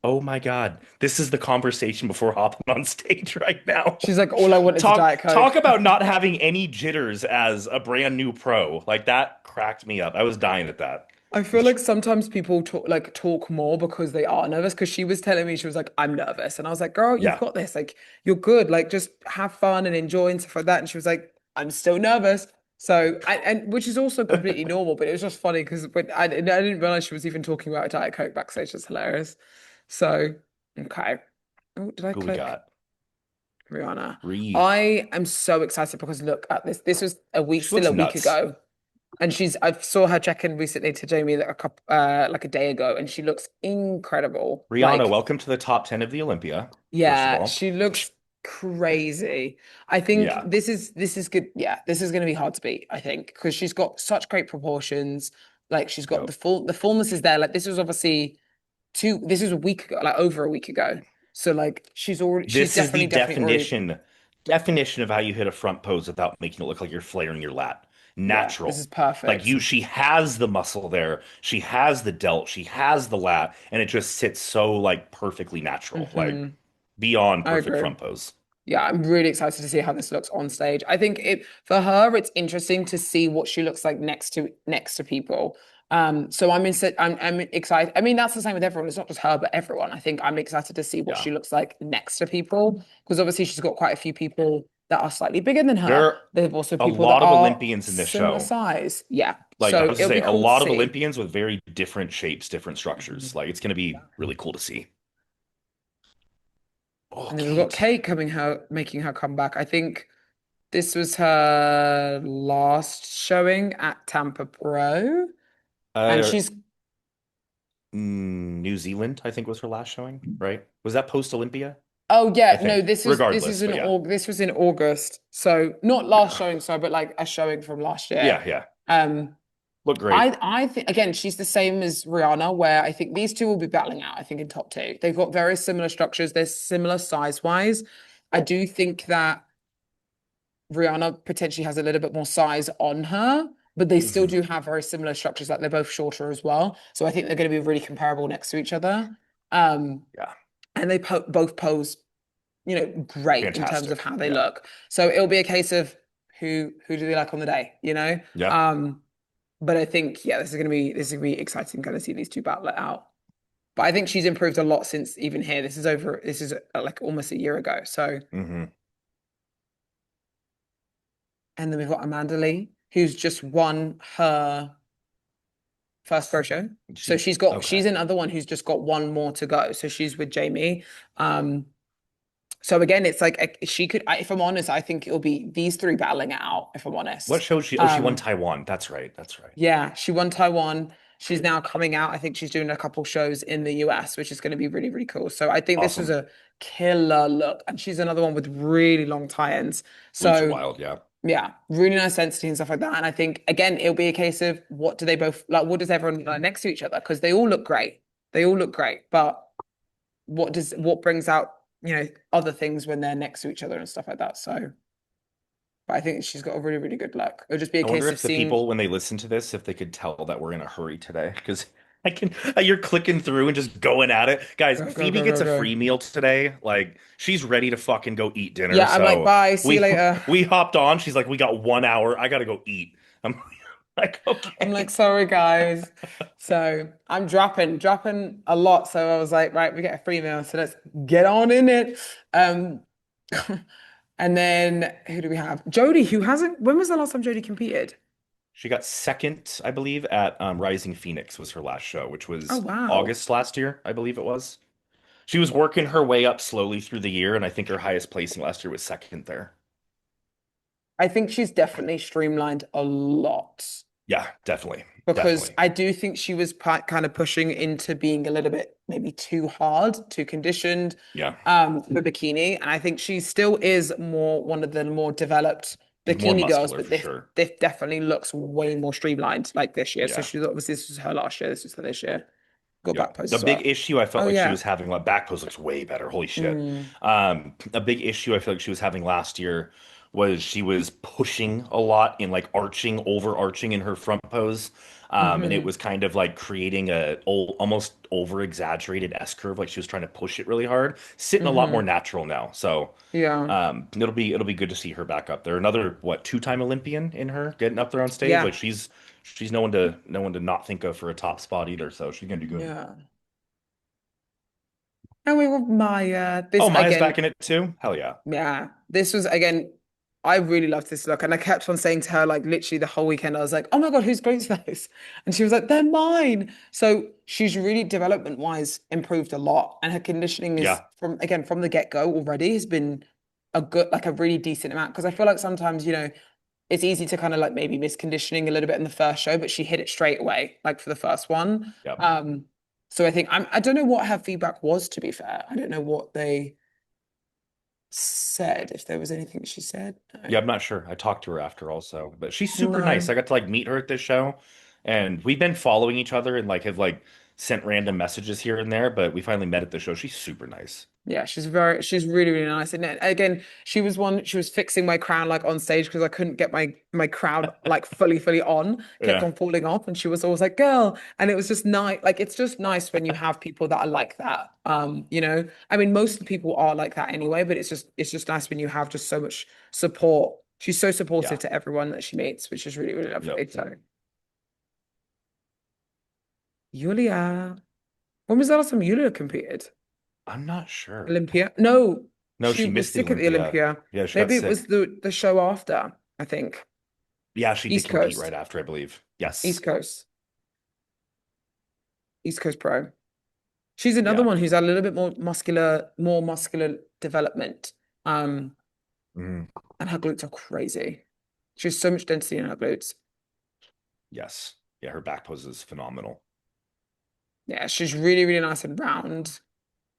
"Oh my God, this is the conversation before hopping on stage right now." She's like, all I want is a Talk Diet talk Coke. about not having any jitters as a brand new pro. Like that cracked me up. I was dying at that. I feel like sometimes people talk more because they are nervous. Because she was telling me she was like, I'm nervous, and I was like, girl, you've Yeah. got this. Like, you're good. Like, just have fun and enjoy and stuff like that. And she was like, I'm still nervous. So, and which is also completely normal. But it was just funny because when I didn't realize she was even talking about a Diet Coke backstage. It's hilarious. So, okay. Oh, did I Who we click got? Rihanna? Reed. I am so excited because look at this. This was She still looks a week nuts. ago. And I saw her check in recently to Jamie like a day ago, and she looks incredible. Rihanna, Like, welcome to the top 10 of the Olympia, first of yeah, all. she looks crazy. I think Yeah. this is good. Yeah, this is going to be hard to beat, I think, because she's got such great proportions. Like she's got Yep. the fullness is there. Like this was obviously this was a week ago, like over a week ago. So like she's This is the definitely already, definition of how you hit a front pose without making it look like you're flaring your lat. yeah, this is Natural. Like perfect. she has the muscle there. She has the delt. She has the lat, and it just sits so like perfectly natural, like Hmm. beyond I perfect agree. front pose. Yeah, I'm really excited to see how this looks on stage. I think it for her, it's interesting to see what she looks like next to people. So I'm excited. I mean, that's the same with everyone. It's not just her, but everyone. I think I'm excited to see what Yeah. she looks like next to people because obviously she's got quite a few people that are slightly bigger than There her. are There's also a people that lot of are Olympians in this similar show. size. Yeah, Like I so was to it'll say, be a cool to lot of see. Olympians with very different shapes, different structures. Mhm. Like it's gonna be really cool to see. Oh, And then we've got Kate. Kate making her comeback. I think. This was her last showing at Tampa Pro, and Uh, she's New Zealand, I think was her last showing, right? Was that post Olympia? oh I yeah, no, think. this is Regardless, in but yeah. August. This was in August, so not last Yeah. showing, sorry, but like a showing from last year. Yeah, yeah. Um, Look great. I think again she's the same as Rihanna, where I think these two will be battling out. I think in top two, they've got very similar structures. They're similar size wise. I do think that Rihanna potentially has a little bit more size on her, but they still Hmm. do have very similar structures. Like they're both shorter as well, so I think they're going to be really comparable next to each other. Um, Yeah. and they both pose, great in terms of Fantastic. how they Yeah. look. So it'll be a case of who do they like on the day, you know? Yeah. Um, but I think yeah, this is gonna be exciting, kind of see these two battle it out. But I think she's improved a lot since even here. This is like almost a year ago. So Hmm. and then we've got Amanda Lee, who's just won her first pro show. So She she's okay. another one who's just got one more to go. So she's with Jamie. Um, so again, it's like she could, if I'm honest, I think it'll be these three battling it out, if I'm What honest. show she? Oh, she won Taiwan. That's right. That's right. Yeah, she won Taiwan. She's now coming out. I think she's doing a couple shows in the US, which is going to be really, really cool. So I think this was Awesome. a killer look. And she's another one with really long tie-ins. Glutes are So wild. Yeah. yeah, really nice density and stuff like that. And I think again, it'll be a case of what do they both like? What does everyone like next to each other? Because they all look great. They all look great. But what brings out, other things when they're next to each other and stuff like that. So, but I think she's got a really, really good look. It'll just be a I wonder case of if the seeing people, when they listen to this, if they could tell that we're in a hurry today, because I can, you're clicking through and just going at it. Guys, go, go, Phoebe go, gets go, a go. free meal today. Like, she's ready to fucking go eat dinner. Yeah, I'm like, So bye, see you we later. we hopped on. She's like, we got 1 hour. I gotta go eat. I'm like, I'm like, okay. sorry, guys. So I'm dropping a lot. So I was like, right, we get a free meal. So let's get on in it. Um, and then who do we have? Jodie, who hasn't, when was the last time Jodie competed? She got second, I believe, at Rising Phoenix was her last show, which Oh, was wow. August last year, I believe it was. She was working her way up slowly through the year, and I think her highest placing last year was second there. I think she's definitely streamlined a lot Yeah, definitely. because Definitely. I do think she was kind of pushing into being a little bit maybe too hard, too conditioned Yeah. for bikini. And I think she still is more one of the more developed She's more bikini girls, muscular but for sure. this definitely looks way more streamlined like this year. So Yeah. she's obviously this was her last year. This was for this year. Got Yeah. back post The as big well. issue I felt Oh like she yeah. was having, like back pose looks way better. Holy shit. Mm, A big issue I feel like she was having last year was she was pushing a lot in like arching, overarching in her front pose. And it hmm. was kind of like creating almost over exaggerated S curve. Like she was trying to push it really hard, sitting a lot more Hmm. natural now. So Yeah. it'll be good to see her back up there. Another what two-time Olympian in her getting up there on stage. Like Yeah. she's no one to not think of for a top spot either. So she's gonna do good. Yeah. And we were Maya. This Oh, Maya's again. back in it too. Hell yeah. Yeah, this was again. I really loved this look, and I kept on saying to her, like literally the whole weekend, I was like, "Oh my God, whose clothes are those?" And she was like, "They're mine." So she's really development wise improved a lot, and her conditioning is Yeah. from the get go already has been a good, like a really decent amount. Because I feel like sometimes it's easy to kind of like maybe miss conditioning a little bit in the first show, but she hit it straight away, like for the first one. Yep. So I think I don't know what her feedback was, to be fair. I don't know what they said, if there was anything she said. No. Yeah, I'm not sure. I talked to her after also, but she's super nice. No. I got to like meet her at this show, and we've been following each other and like have like sent random messages here and there, but we finally met at the show. She's super nice. Yeah, she's really, really nice. And again, she was fixing my crown like on stage because I couldn't get my crown like fully on, kept Yeah. on falling off. And she was always like, girl. And it was just nice. Like, it's just nice when you have people that are like that. I mean, most of the people are like that anyway, but it's just nice when you have just so much support. She's so supportive Yeah. to everyone that she meets, which is really, really Yep. lovely. So, Yulia, when was the last time Yulia competed? I'm not sure. Olympia? No, No, she she was missed the sick at the Olympia. Olympia. Yeah, she got Maybe it was sick. the show after, I think. Yeah, she did East compete Coast. right after, I believe. East Yes. Coast. East Coast Pro. She's another Yeah. one who's had a little bit more muscular development. Um, Mhm. and her glutes are crazy. She has so much density in her glutes. Yes. Yeah, her back pose is phenomenal. Yeah, she's really, really nice and round.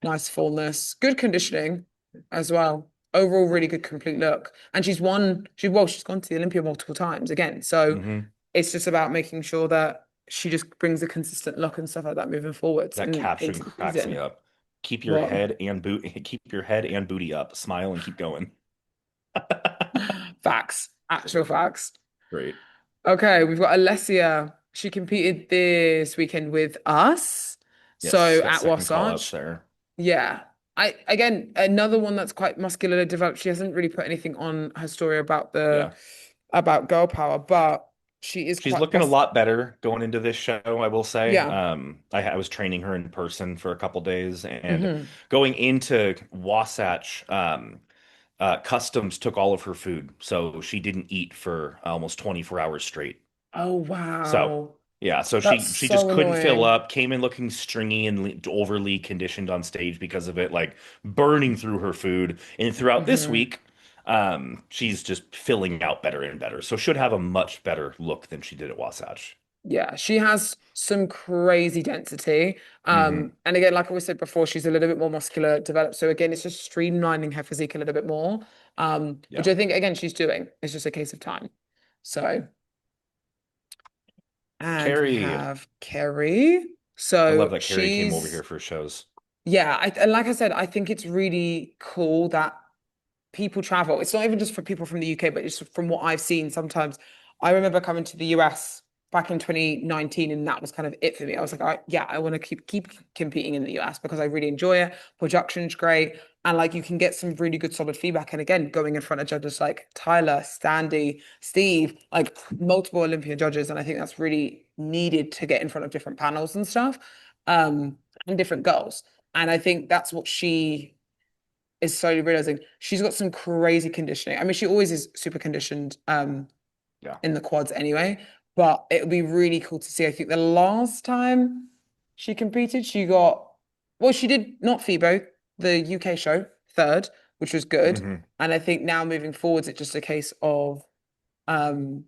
Nice fullness, good conditioning as well. Overall, really good complete look. And she's gone to the Olympia multiple times again. So Hmm. it's just about making sure that she just brings a consistent look and stuff like that moving forwards That and caption into the cracks me season. up. Keep your What? head and boot keep your head and booty up. Smile and keep going. Facts. Actual facts. Great. Okay, we've got Alessia. She competed this weekend with us. Yes, So got at second call outs Wasatch. there. Yeah. I again another one that's quite muscularly developed. She hasn't really put anything on her story about the Yeah. about girl power, but she is She's quite looking a bust. lot better going into this show, I will say. Yeah. I was training her in person for a couple days, and Hmm. going into Wasatch, Customs took all of her food, so she didn't eat for almost 24 hours straight. Oh So, wow. yeah, so That's she just so couldn't fill annoying. up, came in looking stringy and overly conditioned on stage because of it, like burning through her food. And throughout this Hmm. week, she's just filling out better and better. So should have a much better look than she did at Wasatch. Yeah, she has some crazy density. Hmm. And again, like I said before, she's a little bit more muscular developed. So again, it's just streamlining her physique a little bit more. Which Yeah. I think again she's doing. It's just a case of time. So, and we Carrie, have Kerry. I love So that Carrie came over she's here for shows. yeah, and like I said, I think it's really cool that people travel. It's not even just for people from the UK, but it's from what I've seen. Sometimes I remember coming to the US back in 2019, and that was kind of it for me. I was like, yeah, I want to keep competing in the US because I really enjoy it. Production's great, and like you can get some really good solid feedback. And again, going in front of judges like Tyler, Standy, Steve, like multiple Olympian judges, and I think that's really needed to get in front of different panels and stuff, and different girls. And I think that's what she is slowly realizing she's got some crazy conditioning. I mean, she always is super conditioned Yeah. in the quads anyway, but it would be really cool to see. I think the last time she competed, she did not Phoebe, the UK show, third, which was good. Hmm. And I think now moving forwards, it's just a case of um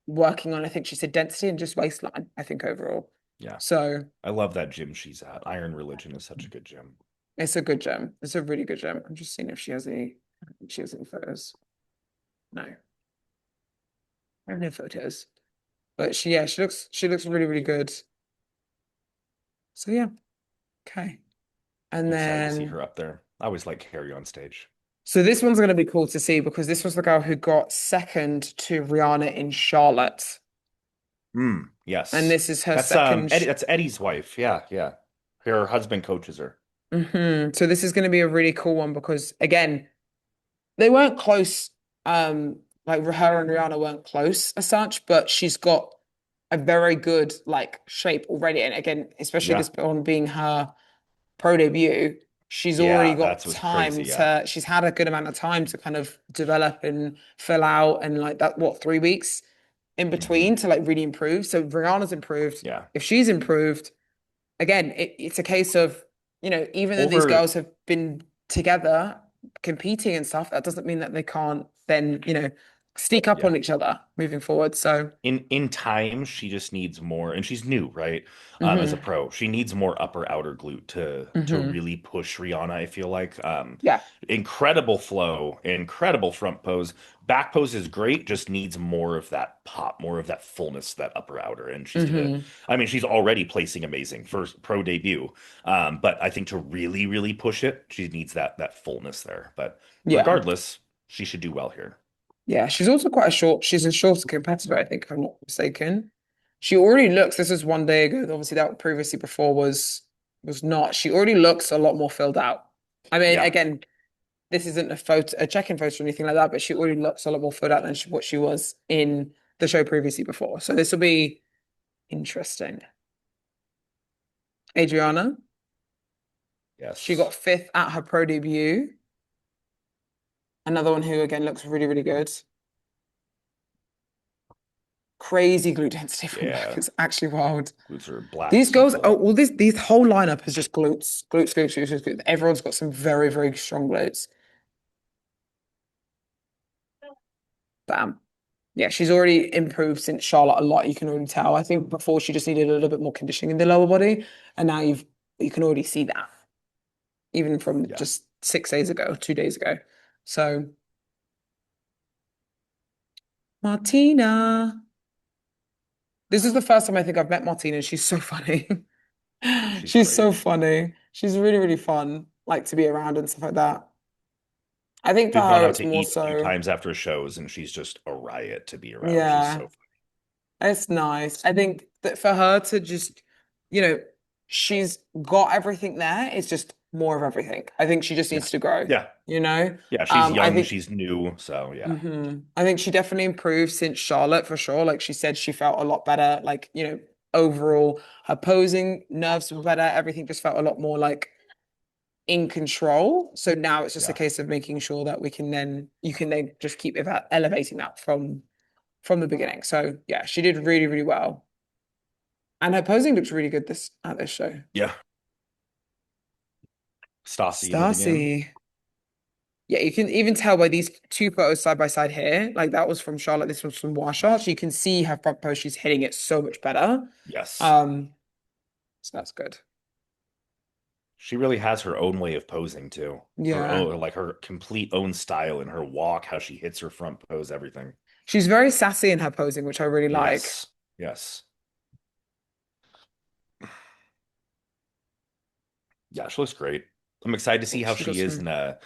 working on, I think she said density and just waistline, I think overall. Yeah. So I love that gym she's at. Iron Religion is such a good gym. it's a good gym. It's a really good gym. I'm just seeing if she has any photos. No, I have no photos. But she looks really, really good. So yeah, okay. And I'm excited to see then her up there. I always like Carrie on stage. so this one's gonna be cool to see because this was the girl who got second to Rihanna in Charlotte. And Yes. this is her second Eddie, that's Eddie's wife. Yeah, yeah. Her husband coaches her. So this is gonna be a really cool one because again, they weren't close, like her and Rihanna weren't close as such, but she's got a very good like shape already. And again, especially Yeah. this one being her pro debut, she's already Yeah, got that's what's crazy. Yeah. she's had a good amount of time to kind of develop and fill out and like that, what, 3 weeks in Hmm. between to like really improve. So Rihanna's improved. Yeah. If she's improved, again, it's a case of, even though these Over girls have been together competing and stuff, that doesn't mean that they can't then, sneak up Yeah. on each other moving forward. So, In time, she just needs more, and she's new, right? As a hmm pro, she needs more upper outer glute to hmm really push Rihanna. I feel like yeah. incredible flow, incredible front pose, back pose is great. Just needs more of that pop, more of that fullness, that upper outer, and she's gonna. hmm I mean, she's already placing amazing first pro debut, but I think to really, really push it, she needs that fullness there. But Yeah. regardless, she should do well here. Yeah. She's also quite a short, she's a shorter competitor, I think, if I'm not mistaken. She already looks, this is one day ago. Obviously, that previously before was not. She already looks a lot more filled out. I mean, Yeah. again, this isn't a photo, a check-in photo or anything like that, but she already looks a lot more filled out than what she was in the show previously before. So this will be interesting. Adriana, she Yes. got fifth at her pro debut. Another one who again looks really, really good. Crazy glute density from back. Yeah. It's actually wild. Glutes are black, These so girls, oh, full. well, this whole lineup is just glutes, glutes, glutes, glutes, glutes. Everyone's got some very, very strong glutes. Bam. Yeah, she's already improved since Charlotte a lot. You can already tell. I think before she just needed a little bit more conditioning in the lower body, and now you can already see that even from Yeah. just 6 days ago, 2 days ago. So Martina, this is the first time I think I've met Martina. She's so funny. She's She's great. so funny. She's really, really fun, like to be around and stuff like that. I think for We've gone her, out it's to more eat a few so, times after shows, and she's just a riot to be around. She's yeah. so It's nice. I think that for her to just, you know, she's got everything there. It's just more of everything. I think she just yeah, needs to grow, yeah, you know? yeah. She's I young, think she's new, so yeah, I think she definitely improved since Charlotte for sure. Like she said, she felt a lot better. Like, overall, her posing, nerves were better. Everything just felt a lot more like in control. So now it's just a yeah, case of making sure that you can then just keep elevating that from the beginning. So yeah, she did really, really well. And her posing looks really good this at this show. yeah. Stassi in it again. Stacy. Yeah, you can even tell by these two photos side by side here. Like that was from Charlotte, this was from Washa. So you can see her front post, she's hitting it so much better. Yes, Um, so that's good. she really has her own way of posing too. Her Yeah. own, like her complete own style in her walk, how she hits her front pose, everything. She's very sassy in her posing, which I really like. Yes, yes, yeah. She looks great. I'm excited to see how She's got she is some, in a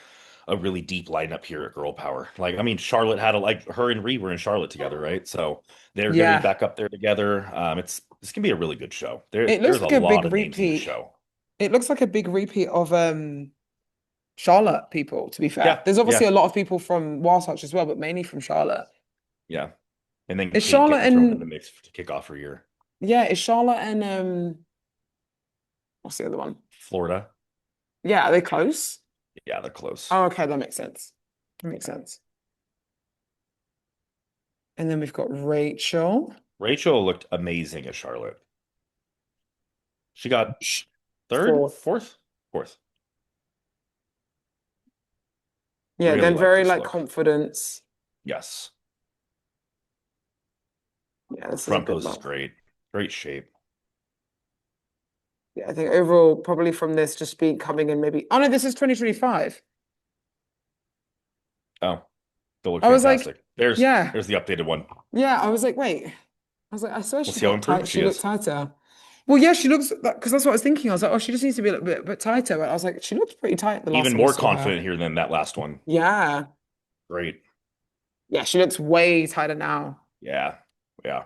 really deep lineup here at Girl Power. Like, I mean, Charlotte had a like her and Ree were in Charlotte together, right? So they're going to be yeah. back up there together. It's gonna be a really good show. It looks There's a like a lot big of names in this repeat. show. It looks like a big repeat of Charlotte people, to be fair. Yeah, There's obviously yeah, a lot of people from Wasatch as well, but mainly from Charlotte. yeah. And then Is Kate Charlotte getting thrown in and the mix to kick off her year. yeah, is Charlotte and what's the other one? Florida, Yeah, are they close? yeah, they're close. Oh, okay, that makes sense. That makes Yeah. sense. And then we've got Rachel. Rachel looked amazing as Charlotte. She got Sh- third, Fourth. fourth, fourth. Yeah, Really then like very this like look. confidence. Yes. Yeah, this is a Front good pose is look. great. Great shape. Yeah, I think overall, probably from this just be coming in maybe. Oh no, this is 2025. Oh, they look I was like, fantastic. There's yeah, there's the updated one. yeah. I was like, wait. I was like, I swear We'll she see how got tight. improved She she looked is. tighter. Well, yeah, she looks because that's what I was thinking. I was like, oh, she just needs to be a little bit tighter. But I was like, she looked pretty tight the last Even time I more saw her. confident here than that last one. Yeah, Great. yeah, she looks way tighter now. Yeah. Yeah.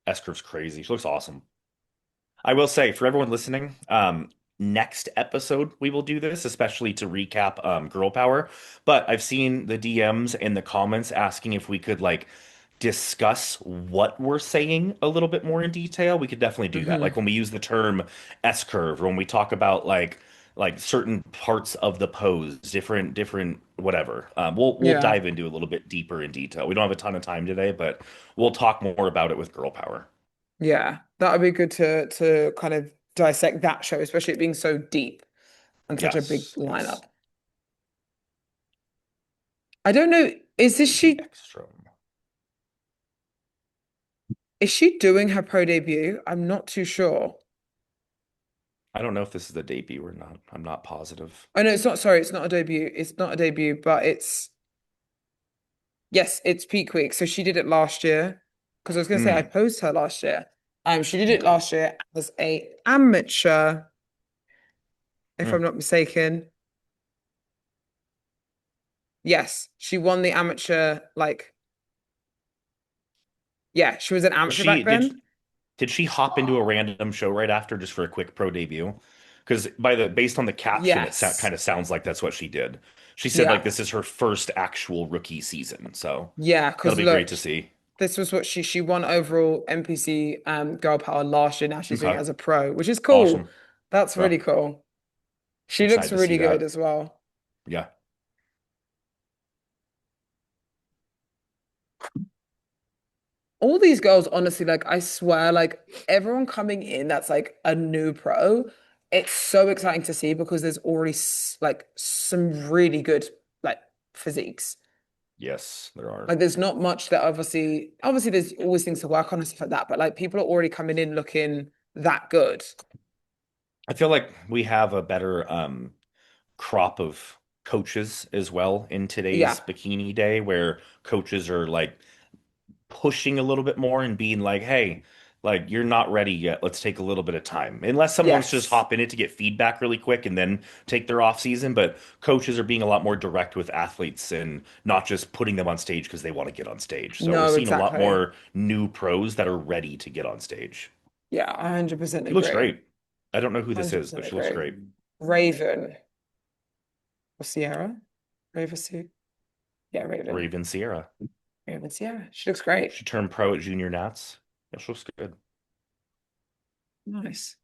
S curve's crazy. She looks awesome. I will say for everyone listening, next episode we will do this, especially to recap Girl Power. But I've seen the DMs and the comments asking if we could like discuss what we're saying a little bit more in detail. We could definitely do that. Like Hmm when we use the term S curve, or when we talk about like certain parts of the pose, different whatever. We'll Yeah, dive into a little bit deeper in detail. We don't have a ton of time today, but we'll talk more about it with Girl Power. yeah, that would be good to kind of dissect that show, especially it being so deep and such a big Yes, lineup. yes. I don't know. Is this Phoebe she? Ekstrom. Is she doing her pro debut? I'm not too sure. I don't know if this is the debut or not. I'm not positive. Oh no, it's not. Sorry, it's not a debut. It's not a debut, but it's yes, it's peak week. So she did it last year. Because I was gonna say I Mm, posed her last year. She did it okay. last year as a amateur, if I'm Mm. not mistaken. Yes, she won the amateur, like, yeah, she was an Was amateur she back did then. did she hop into a random show right after just for a quick pro debut? Because based on the caption, Yes. kind of sounds like that's what she did. She said like Yeah. this is her first actual rookie season, so Yeah, that'll because be great look, to see. this was what she won overall NPC Girl Power last year. Now she's doing it Okay, as a pro, which is cool. awesome. That's really Well, cool. She looks excited to see really good that. as well. Yeah. All these girls, honestly, like I swear, like everyone coming in that's like a new pro, it's so exciting to see because there's already like some really good like physiques. Yes, there are. Like there's not much that obviously there's always things to work on and stuff like that, but like people are already coming in looking that good. I feel like we have a better crop of coaches as well in Yeah. today's bikini day, where coaches are like pushing a little bit more and being like, hey, like you're not ready yet. Let's take a little bit of time. Unless someone wants to just Yes. hop in it to get feedback really quick and then take their off season. But coaches are being a lot more direct with athletes and not just putting them on stage because they want to get on stage. So we're No, seeing a lot exactly. more new pros that are ready to get on stage. Yeah, 100% She looks agree. great. I don't know who this is, 100% but she looks agree. great. Raven or Sierra? Raven Sue? Yeah, Raven. Raven Sierra. Raven Sierra. She looks great. She turned pro at Junior Nats. Yeah, she looks good. Nice.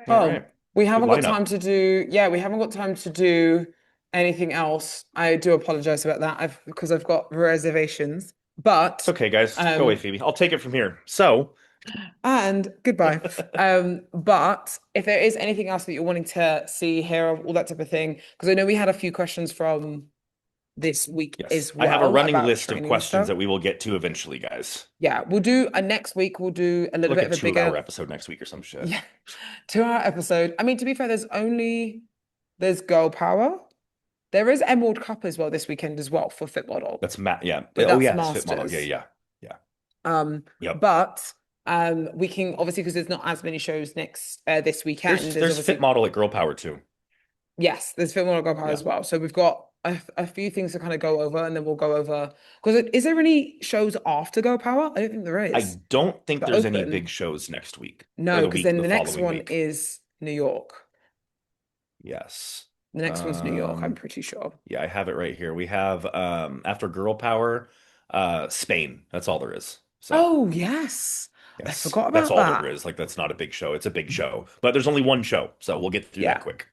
All right. Well, we Good haven't got lineup. time to do, yeah, we haven't got time to do anything else. I do apologize about that. I've got reservations. It's But okay, guys. Go away, um Phoebe. I'll take it from here. So, and goodbye. But if there is anything else that you're wanting to see, hear, all that type of thing, because I know we had a few questions from this week yes, as I have a well running about list of training and questions stuff. that we will get to eventually, guys. Yeah, we'll do a next week, we'll do a little Like bit a of a 2 hour bigger, episode next week or some shit. yeah, 2 hour episode. I mean, to be fair, there's girl power. There is Emerald Cup as well this weekend as well for Fit Model, That's Matt. Yeah. but Oh, that's yeah. It's Fit Model. Yeah. Masters. Yeah. Yeah. Um, Yep. but we can obviously because there's not as many shows next this weekend. There's There's Fit obviously Model at Girl Power too. yes, there's Fit Model Girl Power Yeah. as well. So we've got a few things to kind of go over, and then we'll go over because is there any shows after Girl Power? I don't think there I is. don't think The there's any big Open. shows next week or No, because then the the next following one week. is New York. Yes. The next one's New York, I'm Um, pretty sure. yeah, I have it right here. We have after Girl Power, Spain. That's all there is. So. Oh, yes. I Yes, forgot that's about all there that. is. Like that's not a big show. It's a big show, but there's only one show, so we'll get through that Yeah, quick.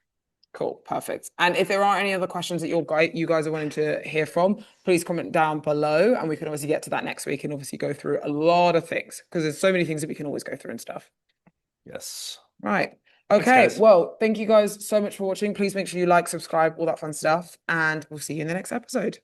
cool. Perfect. And if there are any other questions that you guys are wanting to hear from, please comment down below and we can obviously get to that next week and obviously go through a lot of things because there's so many things that we can always go through and stuff. Yes. Right. Thanks, Okay. guys. Well, thank you guys so much for watching. Please make sure you like, subscribe, all that fun stuff, and we'll see you in the next episode.